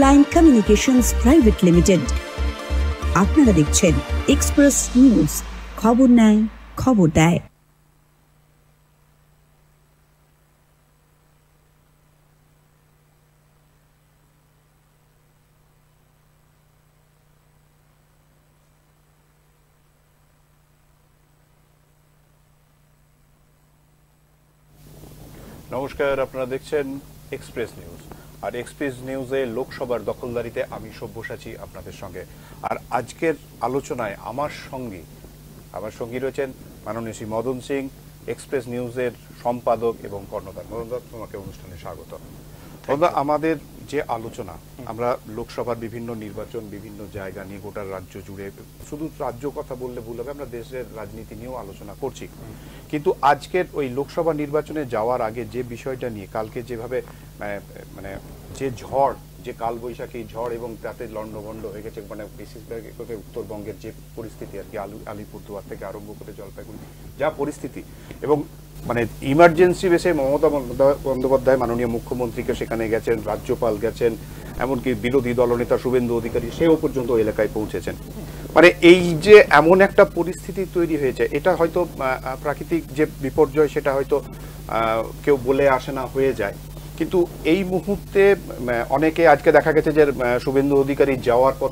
Line communications private limited. আপনারা দেখছেন express news, খবর নেয় খবর দেয়। নমস্কার, আপনারা দেখছেন এক্সপ্রেস নিউজ। আর এক্সপ্রেস নিউজে লোকসভার দখলদারিতে আমি সব্যসাচী আপনাদের সঙ্গে। আর আজকের আলোচনায় আমার সঙ্গী রয়েছেন মাননীয় শ্রী মদন সিং, এক্সপ্রেস নিউজের সম্পাদক এবং কর্ণধার। মদন, তোমাকে অনুষ্ঠানে স্বাগত। আমাদের যে আলোচনা, আমরা লোকসভার বিভিন্ন নির্বাচন, বিভিন্ন জায়গা নিয়ে গোটা রাজ্য জুড়ে, শুধু রাজ্য কথা বললে ভুল হবে, আমরা দেশের রাজনীতি নিয়েও আলোচনা করছি। কিন্তু আজকের ওই লোকসভা নির্বাচনে যাওয়ার আগে যে বিষয়টা নিয়ে কালকে যেভাবে মানে যে ঝড়, যে কালবৈশাখী ঝড় এবং তাতে লন্ডভন্ড হয়ে গেছে, মানে বিশেষ করে উত্তরবঙ্গের যে পরিস্থিতি আর কি, আলিপুরদুয়ার থেকে আরম্ভ করে জলপাইগুড়ি যা পরিস্থিতি, এবং মানে ইমার্জেন্সি বেসে মমতা বন্দ্যোপাধ্যায় মাননীয় মুখ্যমন্ত্রীকে সেখানে গেছেন, রাজ্যপাল গেছেন, এমনকি বিরোধী দলনেতা শুভেন্দু অধিকারী সেও পর্যন্ত এলাকায় পৌঁছেছেন। মানে এই যে এমন একটা পরিস্থিতি তৈরি হয়েছে, এটা হয়তো প্রাকৃতিক যে বিপর্যয় সেটা হয়তো কেউ বলে আসে না, হয়ে যায়। কিন্তু এই মুহূর্তে অনেকে আজকে দেখা গেছে যে শুভেন্দু অধিকারী যাওয়ার পর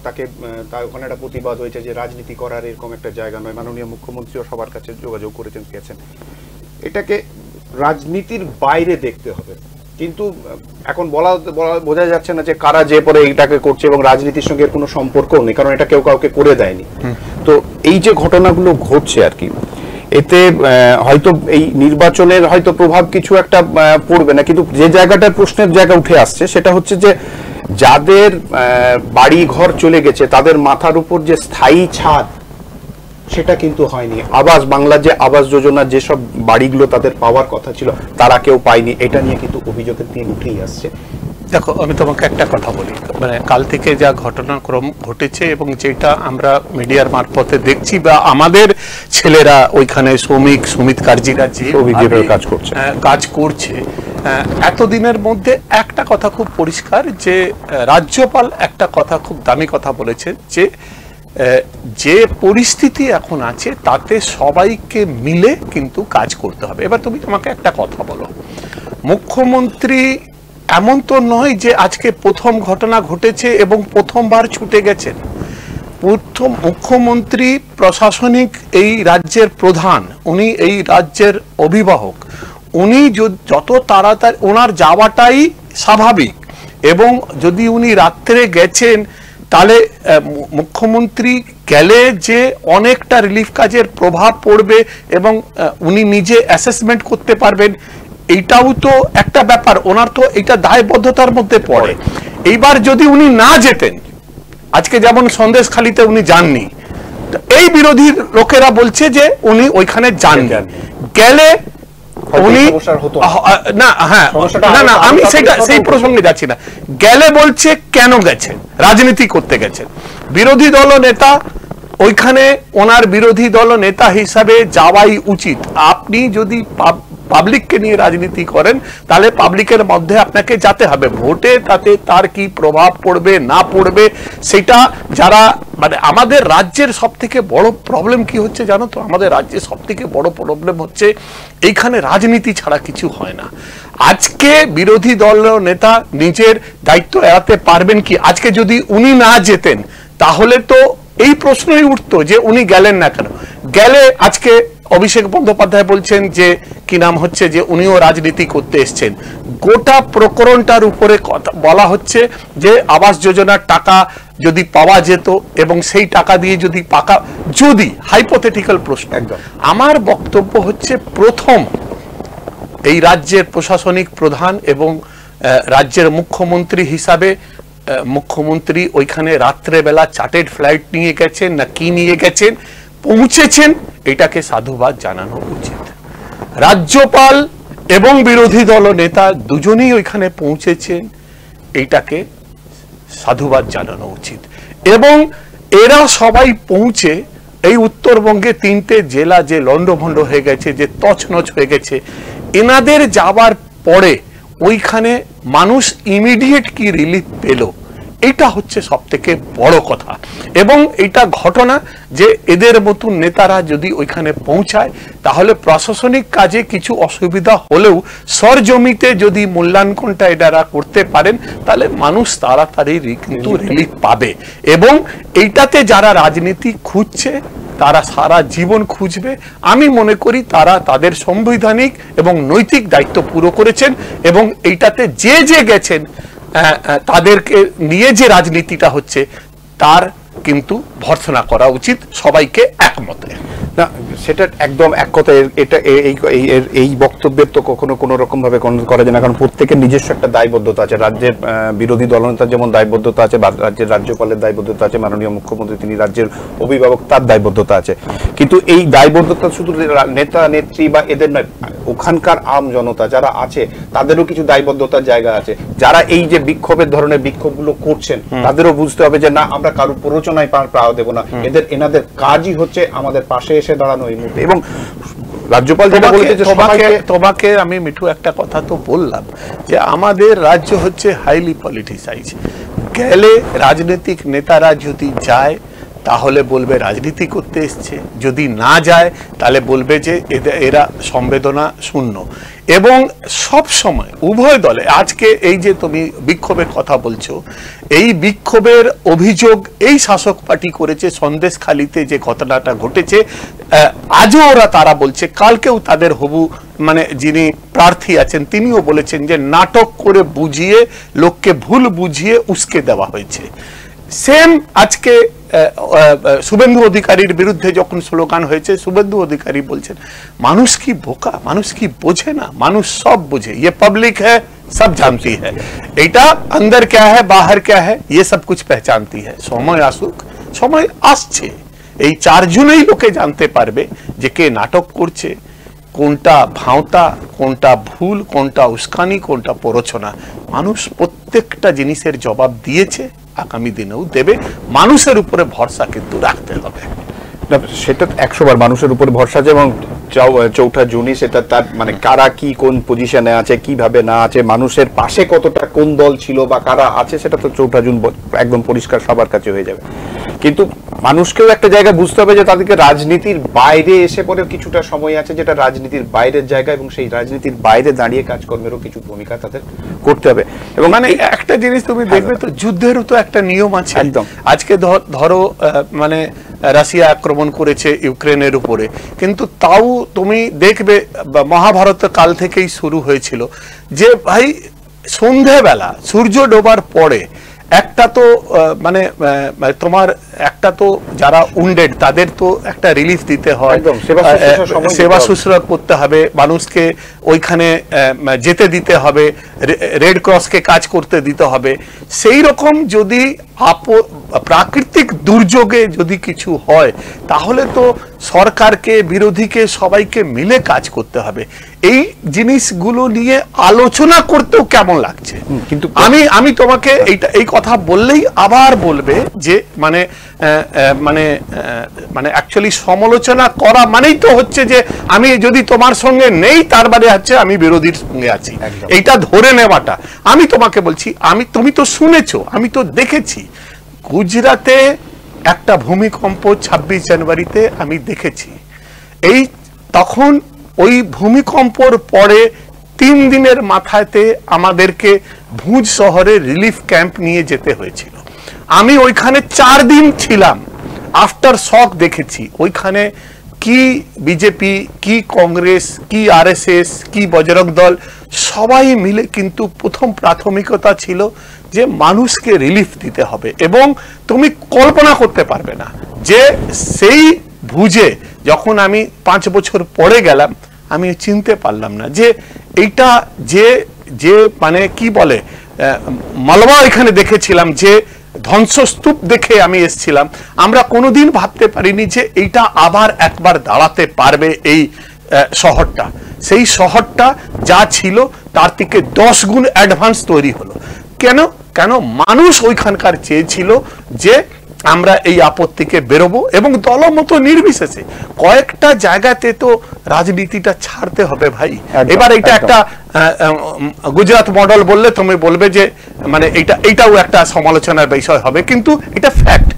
তার ওখানে একটা প্রতিবাদ হয়েছে যে রাজনীতি করার এরকম একটা জায়গা নয়। মাননীয় মুখ্যমন্ত্রীও সবার কাছে যোগাযোগ করেছেন, গেছেন। এটাকে রাজনীতির বাইরে দেখতে হবে, কিন্তু এখন বোঝা যাচ্ছে না যে কারা যে পরে এইটাকে করছে এবং রাজনীতির সঙ্গে কোনো সম্পর্কও নেই, কারণ এটা কেউ কাউকে করে দেয়নি। তো এই যে ঘটনাগুলো ঘটছে আর কি, এতে হয়তো এই নির্বাচনের হয়তো প্রভাব কিছু একটা পড়বে না, কিন্তু যে জায়গাটার প্রশ্নের জায়গা উঠে আসছে সেটা হচ্ছে যে যাদের বাড়ি ঘর চলে গেছে তাদের মাথার উপর যে স্থায়ী ছাদ সেটা কিন্তু হয়নি। আবাস বাংলা যে আবাস যোজনা, যেসব বাড়িগুলো তাদের পাওয়ার কথা ছিল তারা কেউ পায়নি, এটা নিয়ে কিন্তু অভিযোগের দিন উঠেই আসছে। দেখো, আমি তোমাকে একটা কথা বলি, মানে কাল থেকে যা ঘটনাক্রম ঘটেছে এবং যেটা আমরা মিডিয়ার মারফতে দেখছি বা আমাদের ছেলেরা ওইখানে শ্রমিক কার্যীরা যে কাজ করছে, এতদিনের মধ্যে একটা কথা খুব পরিষ্কার যে রাজ্যপাল একটা কথা খুব দামি কথা বলেছে যে পরিস্থিতি এখন আছে তাতে সবাইকে মিলে কিন্তু কাজ করতে হবে। এবার তুমি তোমাকে একটা কথা বলো, মুখ্যমন্ত্রী এমন তো নয় যে আজকে প্রথম ঘটনা ঘটেছে এবং প্রথমবার ছুটে গেছেন। মুখ্যমন্ত্রী প্রশাসনিক এই রাজ্যের প্রধান, উনি এই রাজ্যের অভিভাবক, উনি যত তাড়াতাড়ি, ওনার যাওয়াটাই স্বাভাবিক। এবং যদি উনি রাত্রে গেছেন তাহলে মুখ্যমন্ত্রী গেলে যে অনেকটা রিলিফ কাজের প্রভাব পড়বে এবং উনি নিজে অ্যাসেসমেন্ট করতে পারবেন, এইটাও তো একটা ব্যাপার। ওনার তো এটা দায়বদ্ধতার মধ্যে পড়ে। এইবার যদি উনি না যেতেন, আজকে যেমন সন্দেশখালিতে উনি যাননি, এই বিরোধী লোকেরা বলছে যে উনি ওইখানে যাননি, গেলে উনি না, হ্যাঁ না, আমি সেই প্রসঙ্গে যাচ্ছি না। গেলে বলছে কেন গেছেন, রাজনীতি করতে গেছেন। বিরোধী দল নেতা ওইখানে, ওনার বিরোধী দল নেতা হিসাবে যাওয়াই উচিত। আপনি যদি পাবলিককে নিয়ে রাজনীতি করেন তাহলে পাবলিকের মধ্যে আপনাকে যেতে হবে। ভোটে তাতে তার কি প্রভাব পড়বে না পড়বে সেটা যারা, মানে আমাদের রাজ্যের সব থেকে বড় প্রবলেম কি হচ্ছে জানো তো? আমাদের রাজ্যের সব থেকে বড় প্রবলেম হচ্ছে এইখানে রাজনীতি ছাড়া কিছু হয় না। আজকে বিরোধী দল নেতা নিজের দায়িত্ব এড়াতে পারবেন কি? আজকে যদি উনি না যেতেন তাহলে তো এই প্রশ্নই উঠতো যে উনি গেলেন না কেন। গেলে আজকে অভিষেক বন্দ্যোপাধ্যায় বলছেন যে কি নাম হচ্ছে যে উনিও রাজনীতি করতে এসছেন। গোটা প্রকরণটার উপরে কথা বলা হচ্ছে যে আবাস যোজনার টাকা যদি পাওয়া যেত এবং সেই টাকা দিয়ে যদি যদি হাইপোথেটিক্যাল প্রশ্ন, আমার বক্তব্য হচ্ছে প্রথম এই রাজ্যের প্রশাসনিক প্রধান এবং রাজ্যের মুখ্যমন্ত্রী হিসাবে মুখ্যমন্ত্রী ওইখানে রাত্রেবেলা চার্টার্ড ফ্লাইট নিয়ে গেছেন না কি নিয়ে গেছেন, পৌঁছেছেন, এটাকে সাধুবাদ জানানো উচিত। রাজ্যপাল এবং বিরোধী দল নেতা দুজনেই ওইখানে পৌঁছেছেন, এইটাকে সাধুবাদ জানানো উচিত। এবং এরা সবাই পৌঁছে এই উত্তরবঙ্গে 3টে জেলা যে লন্ডভন্ড হয়ে গেছে, যে তছনছ হয়ে গেছে, এনাদের যাওয়ার পরে ওইখানে মানুষ ইমিডিয়েট কি রিলিফ পেল এটা হচ্ছে সব থেকে বড় কথা। এবং এটা ঘটনা যে এদের মতো নেতারা যদি ওইখানে পৌঁছায় তাহলে প্রশাসনিক কাজে কিছু অসুবিধা হলেও সরজমিতে যদি মূল্যাঙ্কনটা এটারা করতে পারেন তাহলে মানুষ তাড়াতাড়ি কিন্তু রিলিফ পাবে। এবং এইটাতে যারা রাজনীতি খুঁজছে তারা সারা জীবন খুঁজবে। আমি মনে করি তারা তাদের সাংবিধানিক এবং নৈতিক দায়িত্ব পুরো করেছেন এবং এইটাতে যে যে গেছেন তাদেরকে নিয়ে যে রাজনীতিটা হচ্ছে তার কিন্তু ভর্ৎসনা করা উচিত সবাইকে একমতে। না, সেটা একদম এক কথায় এটা এই বক্তব্যের তো কখনো কোনো রকম ভাবে করা যায় না, কারণ প্রত্যেকের নিজস্ব একটা দায়বদ্ধতা আছে। রাজ্যের বিরোধী দলনেতার যেমন দায়বদ্ধতা আছে, রাজ্যের রাজ্যপালের দায়বদ্ধতা আছে, মাননীয় মুখ্যমন্ত্রী তিনি রাজ্যের অভিভাবক তার দায়বদ্ধতা আছে। কিন্তু এই দায়বদ্ধতা শুধু নেতা নেত্রী বা এদের নয়, ওখানকার আম জনতা যারা আছে তাদেরও কিছু দায়বদ্ধতার জায়গা আছে। যারা এই যে বিক্ষোভের ধরনের বিক্ষোভগুলো করছেন তাদেরও বুঝতে হবে যে না, আমরা কারো প্ররোচনায় পাওয়া দেবো না, এনাদের কাজই হচ্ছে আমাদের পাশে এসে দাঁড়ানো এই মুহূর্তে। এবং রাজ্যপাল যেটা বলতে, তোমাকে আমি মিঠু একটা কথা তো বললাম যে আমাদের রাজ্য হচ্ছে হাইলি পলিটিসাইজ। গেলে রাজনৈতিক নেতারা যদি যায় তাহলে বলবে রাজনীতি করতে এসছে, যদি না যায় তাহলে বলবে যে এরা সংবেদনা শূন্য। এবং সব সময় উভয় দলে, আজকে এই যে তুমি বিক্ষোভের কথা বলছো, এই বিক্ষোভের অভিযোগ এই শাসক পার্টি করেছে সন্দেশখালিতে যে ঘটনাটা ঘটেছে, আজও তারা বলছে, কালকেও তাদের হবু যিনি প্রার্থী আছেন তিনিও বলেছেন যে নাটক করে বুঝিয়ে, লোককে ভুল বুঝিয়ে উস্কে দেওয়া হয়েছে। সেম আজকে শুভেন্দু অধিকারীর বিরুদ্ধে যখন স্লোগান হয়েছে, শুভেন্দু অধিকারী বলছেন মানুষ কি বোকা, মানুষ কি বোঝে না, মানুষ সব বোঝে, ये पब्लिक है सब जानती है, এটা अंदर क्या है बाहर क्या है ये सब कुछ पहचानती है। সময় আসুক, সময় আসছে, এই চারজনেই লোকে জানতে পারবে যে কে নাটক করছে, কোনটা ভাঁওতা, কোনটা ভুল, কোনটা উস্কানি, কোনটা প্ররোচনা। মানুষ প্রত্যেকটা জিনিসের জবাব দিয়েছে, আগামী দিনেও দেবে। মানুষের উপরে ভরসা কিন্তু রাখতে হবে। সেটা 100 বার মানুষের উপর ভরসা আছে। এবং 4 জুনই সেটা তার কারা কি কোন পজিশনে আছে, কিভাবে না আছে, মানুষের পাশে কতটা কোন দল ছিল বা কারা আছে, সেটা তো 4 জুন একদম পরিষ্কার সবার কাছে হয়ে যাবে। কিন্তু মানুষকেও একটা জায়গা বুঝতে হবে যে তাদেরকে রাজনীতির বাইরে এসে পরে কিছুটা সময় আছে যেটা রাজনীতির বাইরের জায়গা, এবং সেই রাজনীতির বাইরে দাঁড়িয়ে কাজকর্মেরও কিছু ভূমিকা তাদের করতে হবে। এবং একটা জিনিস তুমি দেখবে তো, যুদ্ধেরও তো একটা নিয়ম আছে। একদম। আজকে ধরো রাশিয়া আক্রমণ করেছে ইউক্রেনের উপরে, কিন্তু তাও তুমি দেখবে মহাভারত কাল থেকেই শুরু হয়েছিল যে ভাই সন্ধ্যাবেলা সূর্য ডোবার পরে একটা তো তোমার একটা তো যারা উন্ডেড তাদের তো একটা রিলিফ দিতে হয়, সেবা শুশ্রূষা করতে হবে, মানুষকে ওইখানে যেতে দিতে হবে, রেড ক্রসকে কাজ করতে দিতে হবে। সেই রকম যদি প্রাকৃতিক দুর্যোগে যদি কিছু হয় তাহলে তো সরকারকে, বিরোধীকে, সবাইকে মিলে কাজ করতে হবে। এই জিনিসগুলো নিয়ে আলোচনা করতেও কেমন লাগছে। কিন্তু আমি তোমাকে এই কথা বললেই আবার বলবে যে অ্যাকচুয়ালি সমালোচনা করা মানেই তো হচ্ছে যে আমি যদি তোমার সঙ্গে নেই তার মানে হচ্ছে আমি বিরোধীর সঙ্গে আছি, এইটা ধরে নেওয়াটা। আমি তোমাকে বলছি, তুমি তো শুনেছো, আমি তো দেখেছি গুজরাটে একটা ভূমিকম্প 26 জানুয়ারিতে আমি দেখেছি। তখন ওই ভূমিকম্পর পরে 3 দিনের মাথাতে আমাদেরকে ভুজ শহরে রিলিফ ক্যাম্প নিয়ে যেতে হয়েছিল। আমি ওইখানে 4 দিন ছিলাম, আফটার শক দেখেছি। ওইখানে কি বিজেপি, কি কংগ্রেস, কি আরএসএস, কি বজরং দল, সবাই মিলে কিন্তু প্রথম প্রাথমিকতা ছিল যে মানুষকে রিলিফ দিতে হবে। এবং তুমি কল্পনা করতে পারবে না যে সেই ভুজে যখন আমি 5 বছর পরে গেলাম, আমি চিনতে পারলাম না যে এইটা যে কি বলে মালবা এখানে দেখেছিলাম, যে ধ্বংসস্তূপ দেখে আমি এসেছিলাম। আমরা কোনোদিন ভাবতে পারিনি যে এইটা আবার একবার দাঁড়াতে পারবে এই শহরটা। সেই শহরটা যা ছিল তার থেকে 10 গুণ অ্যাডভান্স তৈরি হলো। কেন মানুষ ওইখানকার চেয়েছিল যে আমরা এই আপত্তিকে বেরোবো এবং দলমত নির্বিশেষে কয়েকটা জায়গাতে তো রাজনীতিটা ছাড়তে হবে ভাই। এবার এটা একটা গুজরাট মডেল বললে তুমি বলবে যে মানে এইটাও একটা সমালোচনার বিষয় হবে, কিন্তু এটা ফ্যাক্ট।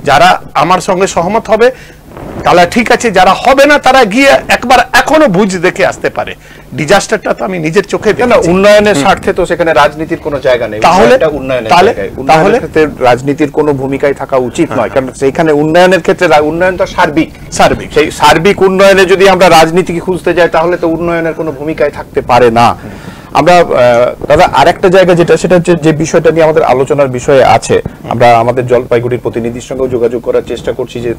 যারা আমার সঙ্গে সহমত হবে তাহলে ঠিক আছে, যারা হবে না তারা গিয়ে একবার এখনো বুঝ দেখে আসতে পারে। ডিজাস্টারটা তো আমি নিজের চোখে দেখি। উন্নয়নের স্বার্থে তো সেখানে রাজনীতির কোনো জায়গা নেই। তাহলে রাজনীতির কোনো ভূমিকাই থাকা উচিত নয়, কারণ সেইখানে উন্নয়নের ক্ষেত্রে উন্নয়ন তো সার্বিক। সেই সার্বিক উন্নয়নে যদি আমরা রাজনীতিকে খুঁজতে যাই তাহলে তো উন্নয়নের কোনো ভূমিকাই থাকতে পারে না। আমরা দাদা আরেকটা জায়গা যেটা, সেটা হচ্ছে যে বিষয়টা নিয়ে আমাদের আলোচনার বিষয়ে আছে, আমরা আমাদের জলপাইগুড়ির প্রতিনিধির সঙ্গেও যোগাযোগ করার চেষ্টা করছি যে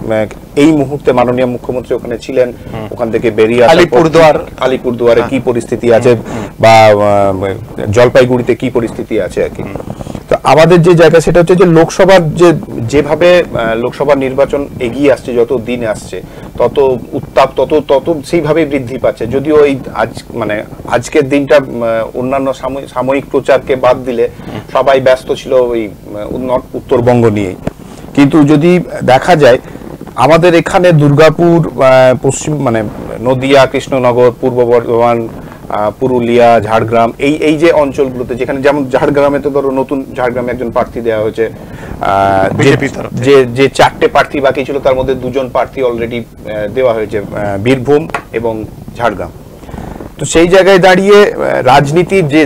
এই মুহূর্তে মাননীয় মুখ্যমন্ত্রী ওখানে ছিলেন, ওখান থেকে বেরিয়ে আলিপুরদুয়ারে কি পরিস্থিতি আছে বা জলপাইগুড়িতে কি পরিস্থিতি আছে আর কি। তো আমাদের যে জায়গা সেটা হচ্ছে যে লোকসভার যেভাবে লোকসভা নির্বাচন এগিয়ে আসছে, যত দিন আসছে তত উত্তাপ তত সেইভাবেই বৃদ্ধি পাচ্ছে। যদিও এই আজকের দিনটা অন্যান্য সাময়িক প্রচারকে বাদ দিলে সবাই ব্যস্ত ছিল ওই উত্তরবঙ্গ নিয়ে, কিন্তু যদি দেখা যায় আমাদের এখানে দুর্গাপুর, পশ্চিম নদিয়া, কৃষ্ণনগর, পূর্ব বর্ধমান, পুরুলিয়া, ঝাড়গ্রাম, এই যে অঞ্চলগুলোতে, যেখানে যেমন ঝাড়গ্রামে তো ধরো নতুন ঝাড়গ্রামে একজন প্রার্থী দেওয়া হয়েছে, যে 4টে প্রার্থী বাকি ছিল তার মধ্যে 2জন প্রার্থী অলরেডি দেওয়া হয়েছে, বীরভূম এবং ঝাড়গ্রাম। তো সেই জায়গায় দাঁড়িয়ে রাজনীতির যে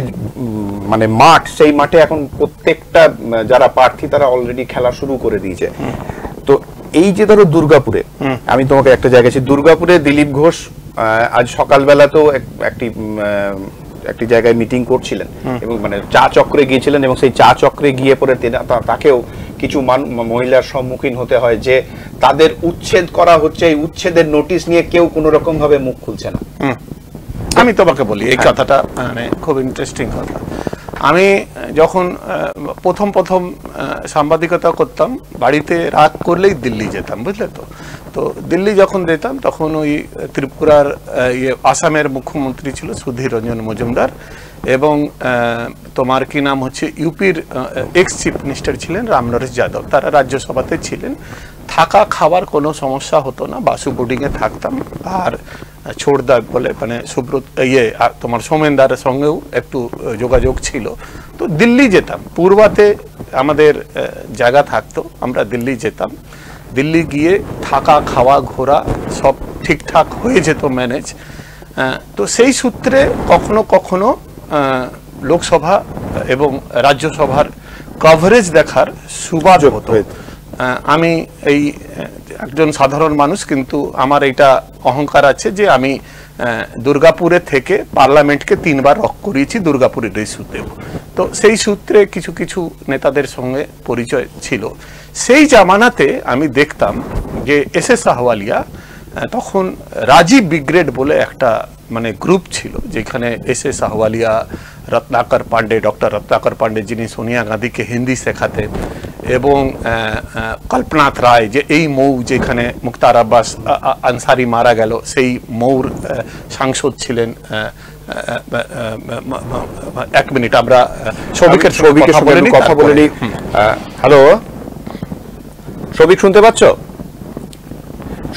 মাঠ, সেই মাঠে এখন প্রত্যেকটা যারা প্রার্থী তারা অলরেডি খেলা শুরু করে দিয়েছে। তো এই যে ধরো দুর্গাপুরে, আমি তোমাকে একটা জায়গায়, দুর্গাপুরে দিলীপ ঘোষ আজ সকালবেলাতেও একটি জায়গায় মিটিং করছিলেন এবং চা চক্রে গিয়েছিলেন, এবং সেই চা চক্রে গিয়ে পরে তাকেও কিছু মহিলার সম্মুখীন হতে হয় যে তাদের উচ্ছেদ করা হচ্ছে, এই উচ্ছেদের নোটিশ নিয়ে কেউ কোন রকম ভাবে মুখ খুলছে না। আমি তোমাকে বলি এই কথাটা খুব ইন্টারেস্টিং কথা। আমি যখন প্রথম সাংবাদিকতা করতাম, বাড়িতে রাত করলেই দিল্লি যেতাম, বুঝলে তো। তো দিল্লি যখন যেতাম তখন ওই ত্রিপুরার আসামের মুখ্যমন্ত্রী ছিল সুধীর রঞ্জন মজুমদার, এবং তোমার কি নাম হচ্ছে ইউপির এক্স চিফ মিনিস্টার ছিলেন রামনরেশ যাদব, তারা রাজ্যসভাতে ছিলেন। থাকা খাবার কোনো সমস্যা হতো না, বাসু বোর্ডিংয়ে থাকতাম। আর ছোড়দা বলে সুব্রত তোমার সোমেনদারের সঙ্গেও একটু যোগাযোগ ছিল। তো দিল্লি যেতাম, পূর্বাতে আমাদের জায়গা থাকতো, আমরা দিল্লি যেতাম। দিল্লি গিয়ে থাকা খাওয়া ঘোরা সব ঠিকঠাক হয়ে যেত ম্যানেজ। তো সেই সূত্রে কখনো কখনো লোকসভা এবং রাজ্যসভার কভারেজ দেখার সুবাদ হতো। আমি এই একজন সাধারণ মানুষ, কিন্তু আমার এটা অহংকার আছে যে আমি দুর্গাপুরে থেকে পার্লামেন্টকে 3বার রক করিয়েছি দুর্গাপুরের ইস্যুতেও। তো সেই সূত্রে কিছু কিছু নেতাদের সঙ্গে পরিচয় ছিল। সেই জামানাতে আমি দেখতাম যে SS আহওয়ালিয়া, তখন রাজীব ব্রিগেড বলে একটা গ্রুপ ছিল, যেখানে SS আহওয়ালিয়া, রত্নাকর পান্ডে, ডক্টর রত্নাকর পান্ডে যিনি সোনিয়া গান্ধীকে হিন্দি শেখাতেন, এবং কল্পনাথ রায়, যে এই মৌ যেখানে মুখতার আব্বাস আনসারি মারা গেল সেই মৌর সাংসদ ছিলেন। এক মিনিট, আমরা সৌভিকের কথা বলে নিই। হ্যালো সৌভিক, শুনতে পাচ্ছ?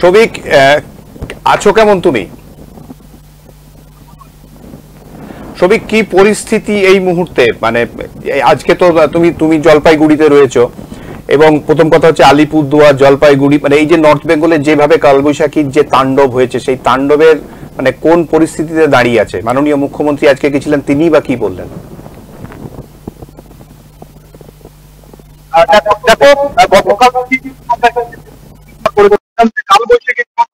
সৌভিক, আছো কেমন তুমি? সৌভিক, কি পরিস্থিতি এই মুহূর্তে? আজকে তো তুমি জলপাইগুড়িতে রয়েছো, এবং প্রথম কথা হচ্ছে আলিপুরদুয়ার, জলপাইগুড়ি, এই যে নর্থ বেঙ্গলে যেভাবে কালবৈশাখীর যে তাণ্ডব হয়েছে, সেই তাণ্ডবের কোন পরিস্থিতিতে দাঁড়িয়ে আছে? মাননীয় মুখ্যমন্ত্রী আজকে গেছিলেন, তিনি বা কি বললেন?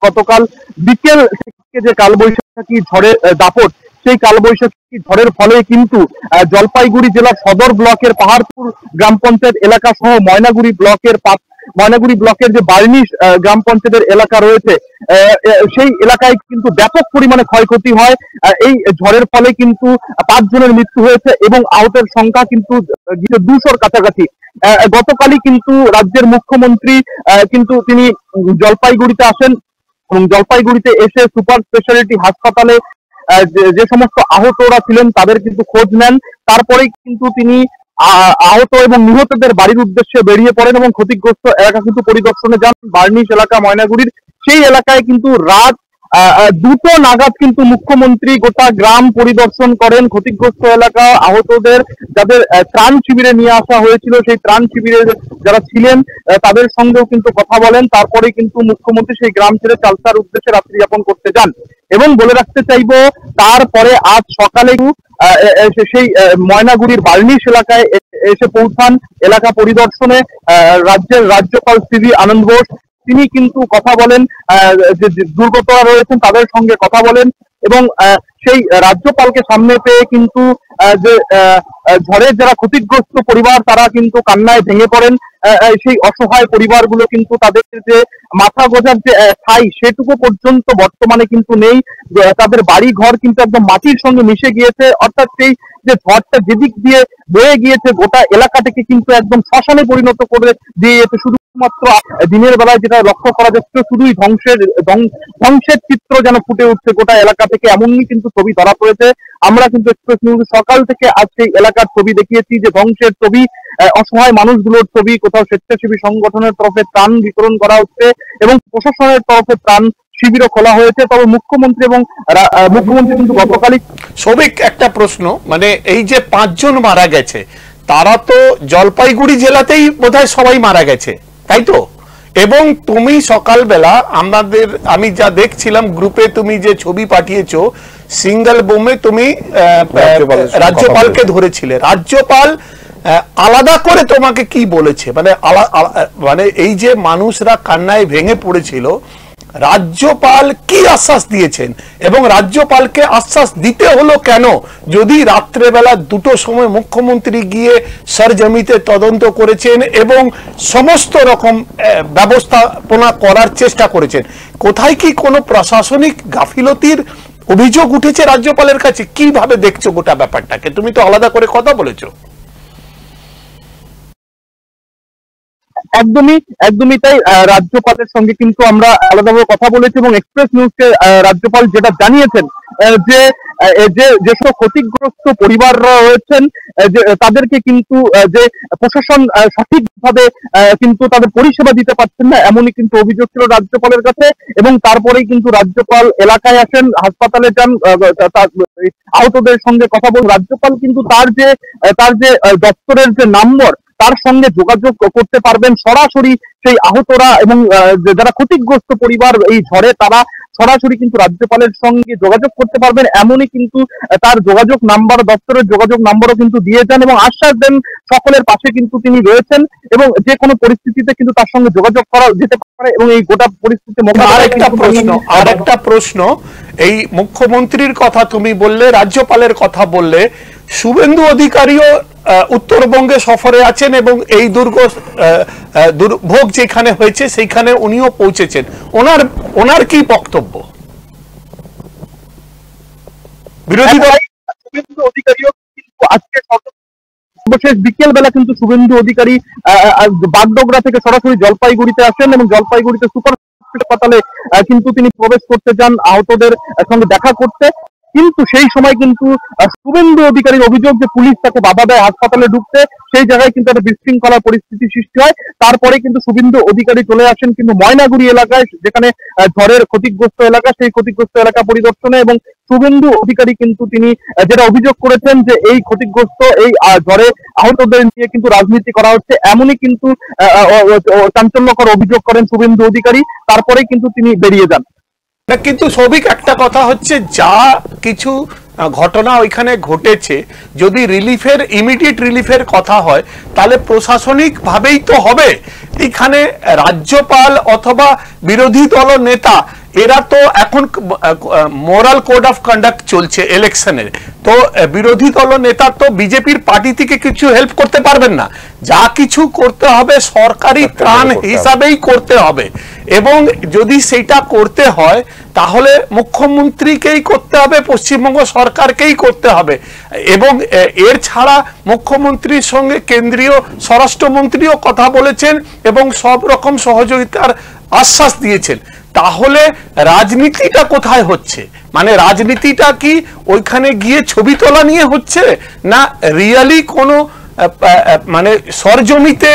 গতকাল বিকেল থেকে যে কালবৈশাখী ঝড়ের দাপট, সেই কালবৈশাখী ঝড়ের ফলে কিন্তু জলপাইগুড়ি জেলার সদর ব্লকের পাহাড়পুর গ্রাম পঞ্চায়েত এলাকা সহ ময়নাগুড়ি ব্লকের যে বার্নিশ গ্রাম পঞ্চায়েতের এলাকা রয়েছে, সেই এলাকায় কিন্তু ব্যাপক পরিমাণে ক্ষয়ক্ষতি হয়। এই ঝড়ের ফলে কিন্তু 5 জনের মৃত্যু হয়েছে এবং আহতের সংখ্যা কিন্তু 200-র কাছাকাছি। গতকালই কিন্তু রাজ্যের মুখ্যমন্ত্রী কিন্তু তিনি জলপাইগুড়িতে আসেন, এবং জলপাইগুড়িতে এসে সুপার স্পেশালিটি হাসপাতালে যে সমস্ত আহতরা ছিলেন তাদের কিন্তু খোঁজ নেন। তারপরেই কিন্তু তিনি আহত এবং নিহতদের বাড়ির উদ্দেশ্যে বেরিয়ে পড়েন এবং ক্ষতিগ্রস্ত এলাকা কিন্তু পরিদর্শনে যান। বার্নিশ এলাকা ময়নাগুড়ির সেই এলাকায় কিন্তু রাত 2টো নাগাদ কিন্তু মুখ্যমন্ত্রী গোটা গ্রাম পরিদর্শন করেন। ক্ষতিগ্রস্ত এলাকা আহতদের যাদের ত্রাণ শিবিরে নিয়ে আসা হয়েছিল সেই ত্রাণ শিবিরে যারা ছিলেন তাদের সঙ্গেও কিন্তু কথা বলেন। তারপরে কিন্তু মুখ্যমন্ত্রী সেই গ্রাম ছেড়ে চালসার উদ্দেশ্যে রাত্রি যাপন করতে যান। এবং বলে রাখতে চাইবো তারপরে আজ সকালে সেই ময়নাগুড়ির বার্নিশ এলাকায় এসে পৌঁছান এলাকা পরিদর্শনে রাজ্যের রাজ্যপাল সিভি আনন্দ বোস। তিনি কিন্তু কথা বলেন, যে দুর্গতরা রয়েছেন তাদের সঙ্গে কথা বলেন এবং সেই রাজ্যপালকে সামনে পেয়ে কিন্তু যে ঝড়ের যারা ক্ষতিগ্রস্ত পরিবার তারা কিন্তু কান্নায় ভেঙে পড়েন। সেই অসহায় পরিবারগুলো কিন্তু তাদের যে মাথা গোঁজার যে ঠাঁই সেটুকু পর্যন্ত বর্তমানে কিন্তু নেই। তাদের বাড়ি ঘর কিন্তু একদম মাটির সঙ্গে মিশে গিয়েছে। অর্থাৎ সেই যে ঝড়টা যেদিক দিয়ে বয়ে গিয়েছে গোটা এলাকাটাকে কিন্তু একদম শ্মশানে পরিণত করে দিয়েছে। শুধুমাত্র দিনের বেলায় যেটা লক্ষ্য করা যাচ্ছে শুধুই ধ্বংসের চিত্র যেন ফুটে উঠছে গোটা এলাকা থেকে, এমনই কিন্তু ছবি ধরা পড়েছে। আমরা কিন্তু এক্সপ্রেস নিউজ সকাল থেকে আজ সেই এলাকার ছবি দেখিয়েছি, যে ধ্বংসের ছবি, অসহায় মানুষগুলোর ছবি। কোথাও স্বেচ্ছাসেবী সংগঠনের তরফে ত্রাণ বিতরণ করা হচ্ছে এবং প্রশাসনের তরফে ত্রাণ শিবিরও খোলা হয়েছে। তবে মুখ্যমন্ত্রী কিন্তু গতকালই সবিক একটা প্রশ্ন, মানে এই যে 5 জন মারা গেছে তারা তো জলপাইগুড়ি জেলাতেই বোধহয় সবাই মারা গেছে, তাই তো? এবং তুমি সকালবেলা আমি যা দেখছিলাম গ্রুপে তুমি যে ছবি পাঠিয়েছো, সিঙ্গেল বোমে তুমি রাজ্যপালকে ধরেছিলে। রাজ্যপাল আলাদা করে তোমাকে কি বলেছে? মানে এই যে মানুষরা কান্নায় ভেঙে পড়েছিল, রাজ্যপাল কি আশ্বাস দিয়েছেন এবং রাজ্যপালকে আশ্বাস দিতে হলো কেন? যদি রাত্রেবেলা 2টোর সময় মুখ্যমন্ত্রী গিয়ে সরজমিতে তদন্ত করেছেন এবং সমস্ত রকম ব্যবস্থাপনা করার চেষ্টা করেছেন, কোথায় কি কোনো প্রশাসনিক গাফিলতির অভিযোগ উঠেছে রাজ্যপালের কাছে? কিভাবে দেখছো গোটা ব্যাপারটাকে? তুমি তো আলাদা করে কথা বলেছো। একদমই তাই। রাজ্যপালের সঙ্গে কিন্তু আমরা আলাদাভাবে কথা বলেছি এবং এক্সপ্রেস নিউজকে রাজ্যপাল যেটা জানিয়েছেন যে যেসব ক্ষতিগ্রস্ত পরিবাররা রয়েছেন তাদেরকে কিন্তু যে প্রশাসন সঠিকভাবে কিন্তু তাদের পরিষেবা দিতে পারছেন না, এমনই কিন্তু অভিযোগ ছিল রাজ্যপালের কাছে। এবং তারপরেই কিন্তু রাজ্যপাল এলাকায় আসেন, হাসপাতালে যান, আহতদের সঙ্গে কথা বলেন। রাজ্যপাল কিন্তু তার যে দপ্তরের যে নম্বর তার সঙ্গে যোগাযোগ করতে পারবেন সরাসরি সেই আহতরা এবং যারা ক্ষতিগ্রস্ত পরিবার এই ঝড়ে তারা সরাসরি কিন্তু রাজ্যপালের সঙ্গে যোগাযোগ করতে পারবেন, এমনই কিন্তু তার যোগাযোগ নাম্বার, দপ্তরের যোগাযোগ নাম্বারও কিন্তু দিয়ে যান এবং আশ্বাস দেন সকলের পাশে কিন্তু তিনি রয়েছেন এবং যে কোনো পরিস্থিতিতে কিন্তু তার সঙ্গে যোগাযোগ করা যেতে পারে এবং এই গোটা পরিস্থিতি আরেকটা প্রশ্ন, এই মুখ্যমন্ত্রীর কথা তুমি বললে, রাজ্যপালের কথা বললে, শুভেন্দু অধিকারীও উত্তরবঙ্গে সফরে আছেন এবং এই দুর্ভোগ যেখানে হয়েছে সেইখানে উনিও পৌঁছেছেন। ওনার কি বক্তব্য? বিরোধী দল শুভেন্দু অধিকারীও কিন্তু আজকে সর্বশেষ বিকেল বেলা কিন্তু শুভেন্দু অধিকারী বাগডোগরা থেকে সরাসরি জলপাইগুড়িতে আসেন এবং জলপাইগুড়িতে সুপার হাসপাতালে কিন্তু তিনি প্রবেশ করতে যান আহতদের সঙ্গে দেখা করতে। কিন্তু সেই সময় কিন্তু শুভেন্দু অধিকারীর অভিযোগ যে পুলিশ তাকে বাধা দেয় হাসপাতালে ঢুকতে, সেই জায়গায় কিন্তু একটা বিশৃঙ্খলার পরিস্থিতি সৃষ্টি হয়। তারপরে কিন্তু শুভেন্দু অধিকারী চলে আসেন কিন্তু ময়নাগুড়ি এলাকায়, যেখানে ঝড়ের ক্ষতিগ্রস্ত এলাকা, সেই ক্ষতিগ্রস্ত এলাকা পরিদর্শনে। এবং শুভেন্দু অধিকারী কিন্তু তিনি যেটা অভিযোগ করেছেন যে এই ক্ষতিগ্রস্ত এই ঝড়ে আহতদের নিয়ে কিন্তু রাজনীতি করা হচ্ছে, এমনই কিন্তু চাঞ্চল্যকর অভিযোগ করেন শুভেন্দু অধিকারী। তারপরেই কিন্তু তিনি বেরিয়ে যান। কিন্তু সবিক একটা কথা হচ্ছে, যা কিছু ঘটনা ওইখানে ঘটেছে, যদি ইমিডিয়েট রিলিফের কথা হয় তাহলে প্রশাসনিক ভাবেই তো হবে। এখানে রাজ্যপাল অথবা বিরোধী দল নেতা এরা তো এখন মোরাল কোড অফ কন্ডাক্ট চলছে ইলেকশনের, তো বিরোধী দল নেতা তো বিজেপির পার্টি থেকে কিছু হেল্প করতে পারবেন না। যা কিছু করতে হবে সরকারি ত্রাণ হিসাবেই করতে হবে এবং যদি সেটা করতে হয় তাহলে মুখ্যমন্ত্রীকেই করতে হবে, পশ্চিমবঙ্গ সরকারকেই করতে হবে। এবং এর ছাড়া মুখ্যমন্ত্রীর সঙ্গে কেন্দ্রীয় স্বরাষ্ট্রমন্ত্রীও কথা বলেছেন এবং সব রকম সহযোগিতার আশ্বাস দিয়েছেন। তাহলে রাজনীতিটা কোথায় হচ্ছে? মানে রাজনীতিটা কি ওইখানে গিয়ে ছবি তোলা নিয়ে হচ্ছে, না রিয়ালি কোনো মানে সরজমিতে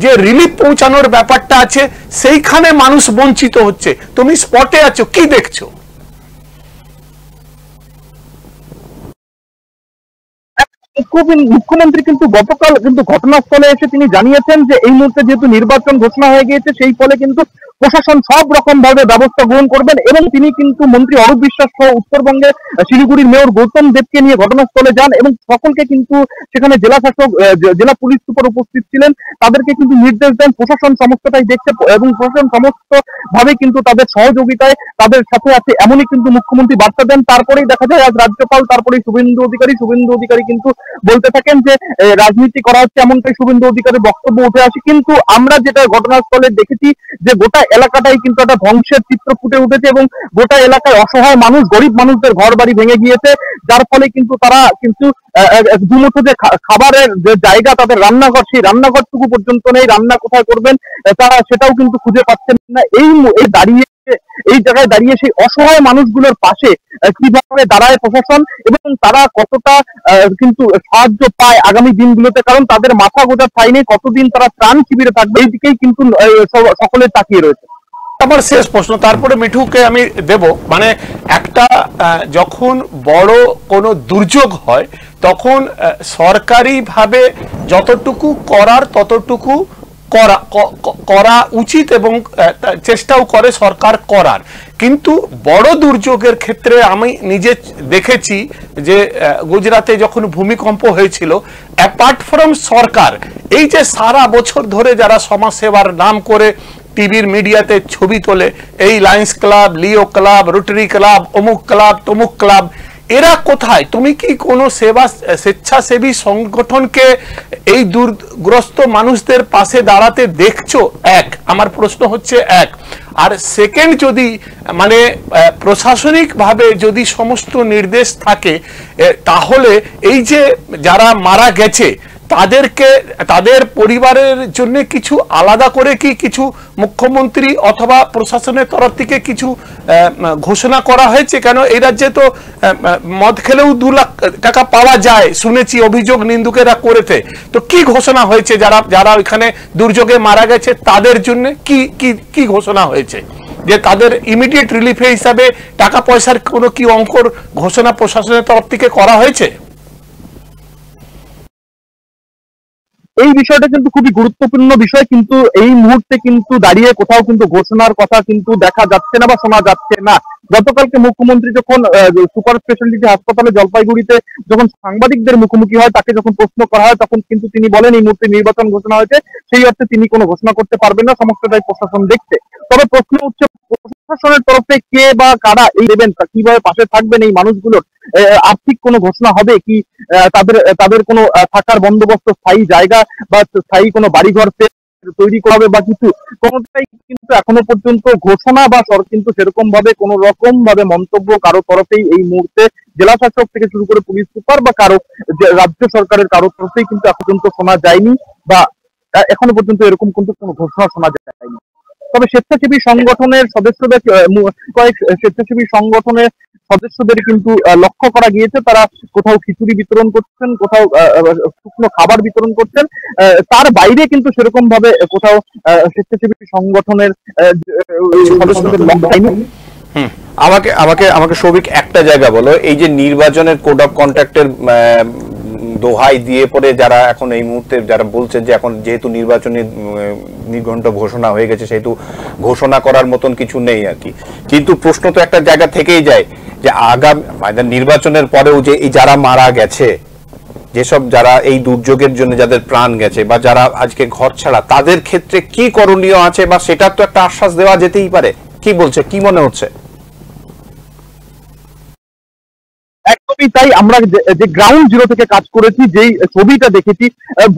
যে রিলিফ পৌঁছানোর ব্যাপারটা আছে সেইখানে মানুষ বঞ্চিত হচ্ছে। তুমি স্পটে আছো, কি দেখছো? মুখ্যমন্ত্রী কিন্তু গতকাল কিন্তু ঘটনাস্থলে এসে তিনি জানিয়েছেন যে এই মুহূর্তে যেহেতু নির্বাচন ঘোষণা হয়ে গিয়েছে, সেই ফলে কিন্তু প্রশাসন সব রকম ভাবে ব্যবস্থা গ্রহণ করবেন, এবং তিনি কিন্তু মন্ত্রী অরূপ বিশ্বাস সহ উত্তরবঙ্গের শিলিগুড়ির মেয়র গৌতম দেবকে নিয়ে ঘটনাস্থলে যান এবং সকলকে কিন্তু সেখানে জেলা শাসক জেলা পুলিশ সুপার উপস্থিত ছিলেন, তাদেরকে কিন্তু নির্দেশ দেন প্রশাসন সমস্তটাই দেখছে এবং প্রশাসন সমস্ত ভাবে কিন্তু তাদের সহযোগিতায় তাদের সাথে আছে, এমনই কিন্তু মুখ্যমন্ত্রী বার্তা দেন। তারপরেই দেখা যায় আজ রাজ্যপাল, তারপরেই শুভেন্দু অধিকারী কিন্তু বলতে থাকেন যে রাজনীতি করা হচ্ছে, এমনটাই শুভেন্দু অধিকারীর বক্তব্য উঠে আসে। কিন্তু আমরা যেটা ঘটনাস্থলে দেখেছি যে গোটা এলাকাটাই কিন্তু একটা ধ্বংসের চিত্র ফুটে উঠেছে এবং গোটা এলাকায় অসহায় মানুষ, গরিব মানুষদের ঘর বাড়ি ভেঙে গিয়েছে, যার ফলে কিন্তু তারা কিন্তু দুমুঠো যে খাবারের যে জায়গা, তাদের রান্নাঘর, সেই রান্নাঘরটুকু পর্যন্ত নেই, রান্না কোথায় করবেন তারা সেটাও কিন্তু খুঁজে পাচ্ছেন না। এই জায়গায় দাঁড়িয়ে সেই অসহায় মানুষগুলোর পাশে কিভাবে দাঁড়ায় প্রশাসন এবং তারা কতটা কিন্তু সাহায্য পায় আগামী দিনগুলোতে, কারণ তাদের মাথা গোঁজার ঠাঁই নেই, কতদিন তারা ত্রাণ শিবিরে থাকবে, এই দিকেই কিন্তু সকলে তাকিয়ে রয়েছে। আমার শেষ প্রশ্ন, তারপরে মিঠুকে আমি দেব। মানে একটা যখন বড় কোনো দুর্যোগ হয় তখন সরকারিভাবে যতটুকু করার ততটুকু করা উচিত এবং চেষ্টাও করে সরকার করার, কিন্তু বড় দুর্যোগের ক্ষেত্রে আমি নিজে দেখেছি যে গুজরাটে যখন ভূমিকম্প হয়েছিল, অ্যাপার্ট ফ্রম সরকার, এই যে সারা বছর ধরে যারা সমাজসেবার নাম করে টিভির মিডিয়াতে ছবি তোলে, এই লায়ন্স ক্লাব, লিও ক্লাব, রোটারি ক্লাব, অমুক ক্লাব, তমুক ক্লাব, এরা কোথায়? তুমি কি কোনো স্বেচ্ছাসেবী সংগঠনকে এই দুর্গ্রস্ত মানুষদের পাশে দাঁড়াতে দেখছো? এক, আমার প্রশ্ন হচ্ছে এক। আর সেকেন্ড, যদি মানে প্রশাসনিকভাবে যদি সমস্ত নির্দেশ থাকে, তাহলে এই যে যারা মারা গেছে তাদেরকে, তাদের পরিবারের জন্য কিছু আলাদা করে কি কিছু মুখ্যমন্ত্রী অথবা প্রশাসনের তরফ থেকে কিছু ঘোষণা করা হয়েছে? কেন এই রাজ্যে তো মদ খেলেও 2 লাখ টাকা পাওয়া যায় শুনেছি, অভিযোগ নিন্দুকেরা করেছে। তো কি ঘোষণা হয়েছে যারা যারা ওইখানে দুর্যোগে মারা গেছে তাদের জন্য কি কি কি ঘোষণা হয়েছে, যে তাদের ইমিডিয়েট রিলিফে হিসাবে টাকা পয়সার কোনো কি অঙ্কর ঘোষণা প্রশাসনের তরফ থেকে করা হয়েছে? এই বিষয়টা কিন্তু খুবই গুরুত্বপূর্ণ বিষয়, কিন্তু এই মুহূর্তে কিন্তু দাঁড়িয়ে কোথাও কিন্তু ঘোষণার কথা কিন্তু দেখা যাচ্ছে না বা শোনা যাচ্ছে না। গতকালকে মুখ্যমন্ত্রী যখন সুপার স্পেশালিটি হাসপাতালে জলপাইগুড়িতে যখন সাংবাদিকদের মুখোমুখি হয়, তাকে যখন প্রশ্ন করা হয়, তখন কিন্তু তিনি বলেন এই মুহূর্তে নির্বাচন ঘোষণা হয়েছে, সেই অর্থে তিনি কোনো ঘোষণা করতে পারবেন না, সমস্তটাই প্রশাসন দেখছে। তবে প্রশ্ন হচ্ছে প্রশাসনের তরফে কে বা কারা এই দেবেন, কিভাবে পাশে থাকবেন এই মানুষগুলোর? আর্থিক কোনো ঘোষণা হবে কি? তাদের কোনো থাকার বন্দোবস্ত, স্থায়ী জায়গা বা স্থায়ী কোনো বাড়িঘর তৈরি করা হবে বা কিছু, কোনোটাই কিন্তু এখনো পর্যন্ত ঘোষণা বা কিন্তু সেরকম ভাবে কোন রকম ভাবে মন্তব্য কারো তরফেই এই মুহূর্তে জেলা শাসক থেকে শুরু করে পুলিশ সুপার বা কারো রাজ্য সরকারের কারো তরফেই কিন্তু এখন পর্যন্ত শোনা যায়নি, বা এখনো পর্যন্ত এরকম কিন্তু কোনো ঘোষণা শোনা যায়নি। তবে স্বেচ্ছাসেবী সংগঠনের সদস্যদের, কয়েক স্বেচ্ছাসেবী সংগঠনের সদস্যদের কিন্তু লক্ষ্য করা গিয়েছে, তারা কোথাও খিচুড়ি বিতরণ করছেন, কোথাও শুকনো খাবার বিতরণ করছেন, তার বাইরে কিন্তু সেরকম ভাবে কোথাও স্বেচ্ছাসেবী সংগঠনের সদস্যদের লক্ষ্য হয়নি। আমাকে আমাকে আমাকে সৌভিক একটা জায়গা বলো, এই যে নির্বাচনের কোড অফ কন্ডাক্টের দোহাই দিয়ে পরে যারা এখন এই মুহূর্তে যারা বলছেন যে এখন যেহেতু নির্বাচনী নির্ঘণ্ট ঘোষণা হয়ে গেছে সেহেতু ঘোষণা করার মতন কিছু নেই আর কি, কিন্তু প্রশ্ন তো একটা জায়গা থেকেই যায় যে আগামী নির্বাচনের পরেও যে এই যারা মারা গেছে, যেসব যারা এই দুর্যোগের জন্য যাদের প্রাণ গেছে বা যারা আজকে ঘর ছাড়া, তাদের ক্ষেত্রে কি করণীয় আছে বা সেটার তো একটা আশ্বাস দেওয়া যেতেই পারে। কি বলছে, কি মনে হচ্ছে? একদমই তাই। আমরা যে গ্রাউন্ড জিরো থেকে কাজ করেছি, যেই ছবিটা দেখেছি,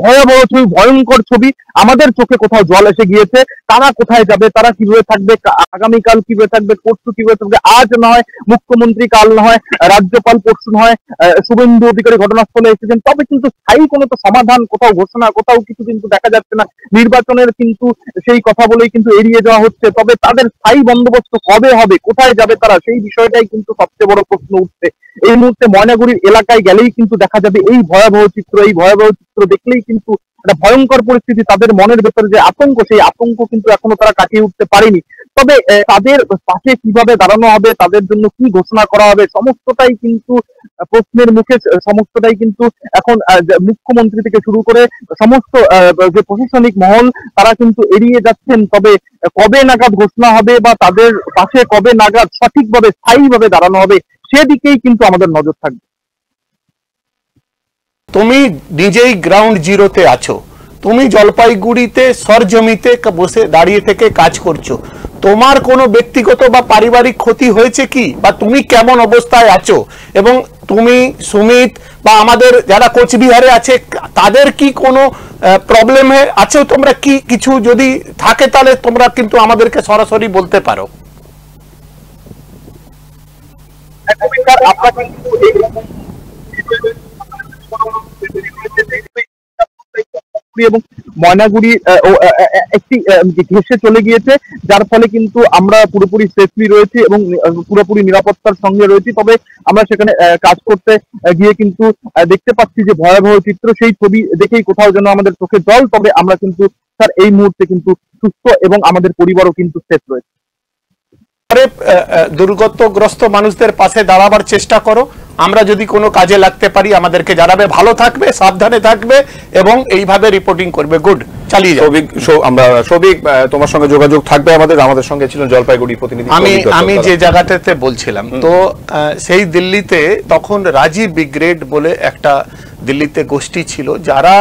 ভয়াবহ ছবি, ভয়ঙ্কর ছবি, আমাদের চোখে কোথাও জল এসে গিয়েছে। তারা কোথায় যাবে, তারা কিভাবে থাকবে, আগামীকাল কিভাবে থাকবে, পরশু কিভাবে থাকবে, আজ নয় মুখ্যমন্ত্রী, কাল নয় রাজ্যপাল, পরশু নয় শুভেন্দু অধিকারী ঘটনাস্থলে এসেছেন, তবে কিন্তু স্থায়ী কোনো তো সমাধান, কোথাও ঘোষণা, কোথাও কিছু কিন্তু দেখা যাচ্ছে না। নির্বাচনের কিন্তু সেই কথা বলেই কিন্তু এড়িয়ে যাওয়া হচ্ছে, তবে তাদের স্থায়ী বন্দোবস্ত কবে হবে, কোথায় যাবে তারা, সেই বিষয়টাই কিন্তু সবচেয়ে বড় প্রশ্ন উঠছে। এই মুহূর্তে ময়নাগুড়ির এলাকায় গেলেই কিন্তু দেখা যাবে এই ভয়াবহ চিত্র দেখলেই কিন্তু একটা ভয়ঙ্কর পরিস্থিতি, তাদের মনের ভেতরে যে আতঙ্ক, সেই আতঙ্ক কিন্তু এখনো তারা কাটিয়ে উঠতে পারেনি। তবে তাদের পাশে কিভাবে দাঁড়ানো হবে, তাদের জন্য কি ঘোষণা করা হবে, সমস্তটাই কিন্তু প্রশ্নের মুখে, সমস্তটাই কিন্তু এখন মুখ্যমন্ত্রী থেকে শুরু করে সমস্ত যে প্রশাসনিক মহল তারা কিন্তু এড়িয়ে যাচ্ছেন। তবে কবে নাগাদ ঘোষণা হবে বা তাদের পাশে কবে নাগাদ সঠিকভাবে স্থায়ীভাবে দাঁড়ানো হবে, সেদিকেই কিন্তু আমাদের নজর থাকবে। তুমি নিজেই গ্রাউন্ড জিরোতে আছো, তুমি জলপাইগুড়িতে সরজমিতে বসে দাঁড়িয়ে থেকে কাজ করছো, তোমার কোনো ব্যক্তিগত বা পারিবারিক ক্ষতি হয়েছে কি, বা তুমি কেমন অবস্থায় আছো, এবং তুমি সুমিত বা আমাদের যারা কোচবিহারে আছে তাদের কি কোনো প্রবলেমে আছো তোমরা, কি কিছু যদি থাকে তাহলে তোমরা কিন্তু আমাদেরকে সরাসরি বলতে পারো। এবং ময়নাগুড়ি একটি ঘেঁষে চলে গিয়েছে, যার ফলে কিন্তু আমরা পুরোপুরি সেফলি রয়েছি এবং পুরোপুরি নিরাপত্তার সঙ্গে রয়েছি। তবে আমরা সেখানে কাজ করতে গিয়ে কিন্তু দেখতে পাচ্ছি যে ভয়াবহ চিত্র, সেই ছবি দেখেই কোথাও যেন আমাদের চোখে জল। তবে আমরা কিন্তু স্যার এই মুহূর্তে কিন্তু সুস্থ এবং আমাদের পরিবারও কিন্তু সেফ রয়েছে। দুর্গতগ্রস্ত মানুষদের পাশে দাঁড়াবার চেষ্টা করো, আমরা যদি কোনো কাজে লাগতে পারি আমাদেরকে জানাবে। ভালো থাকবে, সাবধানে থাকবে এবং এইভাবে রিপোর্টিং করবে। গুড, চালিয়ে যাও। আমরা সৌভিক, তোমার সঙ্গে যোগাযোগ থাকবে আমাদের সঙ্গে ছিলেন জলপাইগুড়ি প্রতিনিধি। আমি যে জায়গাটাতে বলছিলাম, তো সেই দিল্লিতে তখন রাজীব ব্রিগেড বলে একটা দিল্লিতে গোষ্ঠী ছিল যারা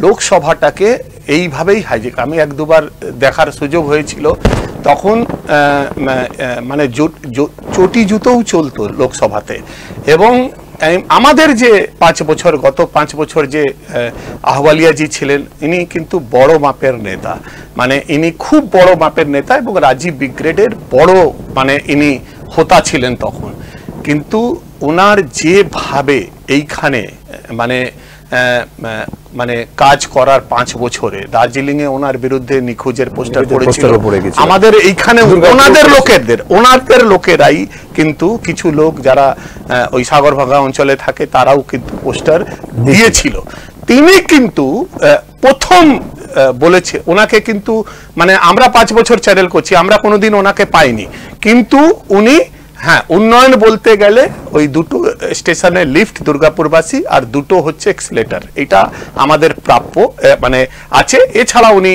লোকসভাটাকে এইভাবেই হাইজেক, আমি এক দুবার দেখার সুযোগ হয়েছিল, তখন মানে চটি জুতোও চলতো লোকসভাতে। এবং আমাদের যে গত 5 বছর যে আহওয়ালিয়াজি ছিলেন, ইনি কিন্তু বড় মাপের নেতা, মানে ইনি খুব বড় মাপের নেতা এবং রাজীব ব্রিগেডের বড় মানে ইনি হোতা ছিলেন তখন। কিন্তু ওনার যেভাবে এইখানে মানে কাজ করার 5 বছরে দার্জিলিং এ ওনার বিরুদ্ধে নিখোঁজের পোস্টার পড়েছিল, আমাদের এইখানে ওনাদের লোকেরাই কিন্তু কিছু লোক যারা ওই সাগরভাঙ্গা অঞ্চলে থাকে তারাও কিন্তু পোস্টার দিয়েছিল। তিনি কিন্তু প্রথম বলেছে ওনাকে, কিন্তু মানে আমরা 5 বছর চ্যানেল করছি, আমরা কোনোদিন ওনাকে পাইনি, কিন্তু উনি হ্যাঁ উন্নয়ন বলতে গেলে ওই দুটো স্টেশনে লিফট দুর্গাপুরবাসী আর দুটো হচ্ছে এক্সিলেটর, এটা আমাদের প্রাপ্য মানে আছে। এছাড়া উনি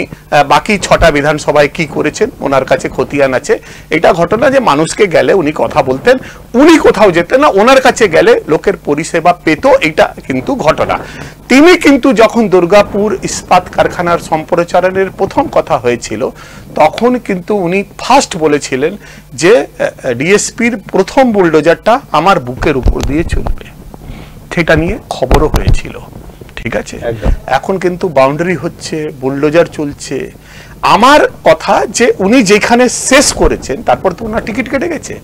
বাকি 6টা বিধানসভায় কি করেছেন ওনার কাছে খতিয়ান আছে। এটা ঘটনা যে মানুষকে গেলে উনি কথা বলতেন, উনি কোথাও যেতেন না, ওনার কাছে গেলে লোকের পরিষেবা পেত, এটা কিন্তু ঘটনা। তিনি কিন্তু যখন দুর্গাপুর ইস্পাত কারখানার সম্প্রচারণের প্রথম কথা হয়েছিল তখন কিন্তু উনি ফার্স্ট বলেছিলেন যে ডিএসপির প্রথম বুলডোজারটা আমার বুকের উপর দিয়ে চলবে, সেটা নিয়ে খবরও হয়েছিল, ঠিক আছে। এখন কিন্তু বাউন্ডারি হচ্ছে, বুলডোজার চলছে। আমার কথা যে উনি যেখানে শেষ করেছেন তারপর তো ওনার টিকিট কেটে গেছে।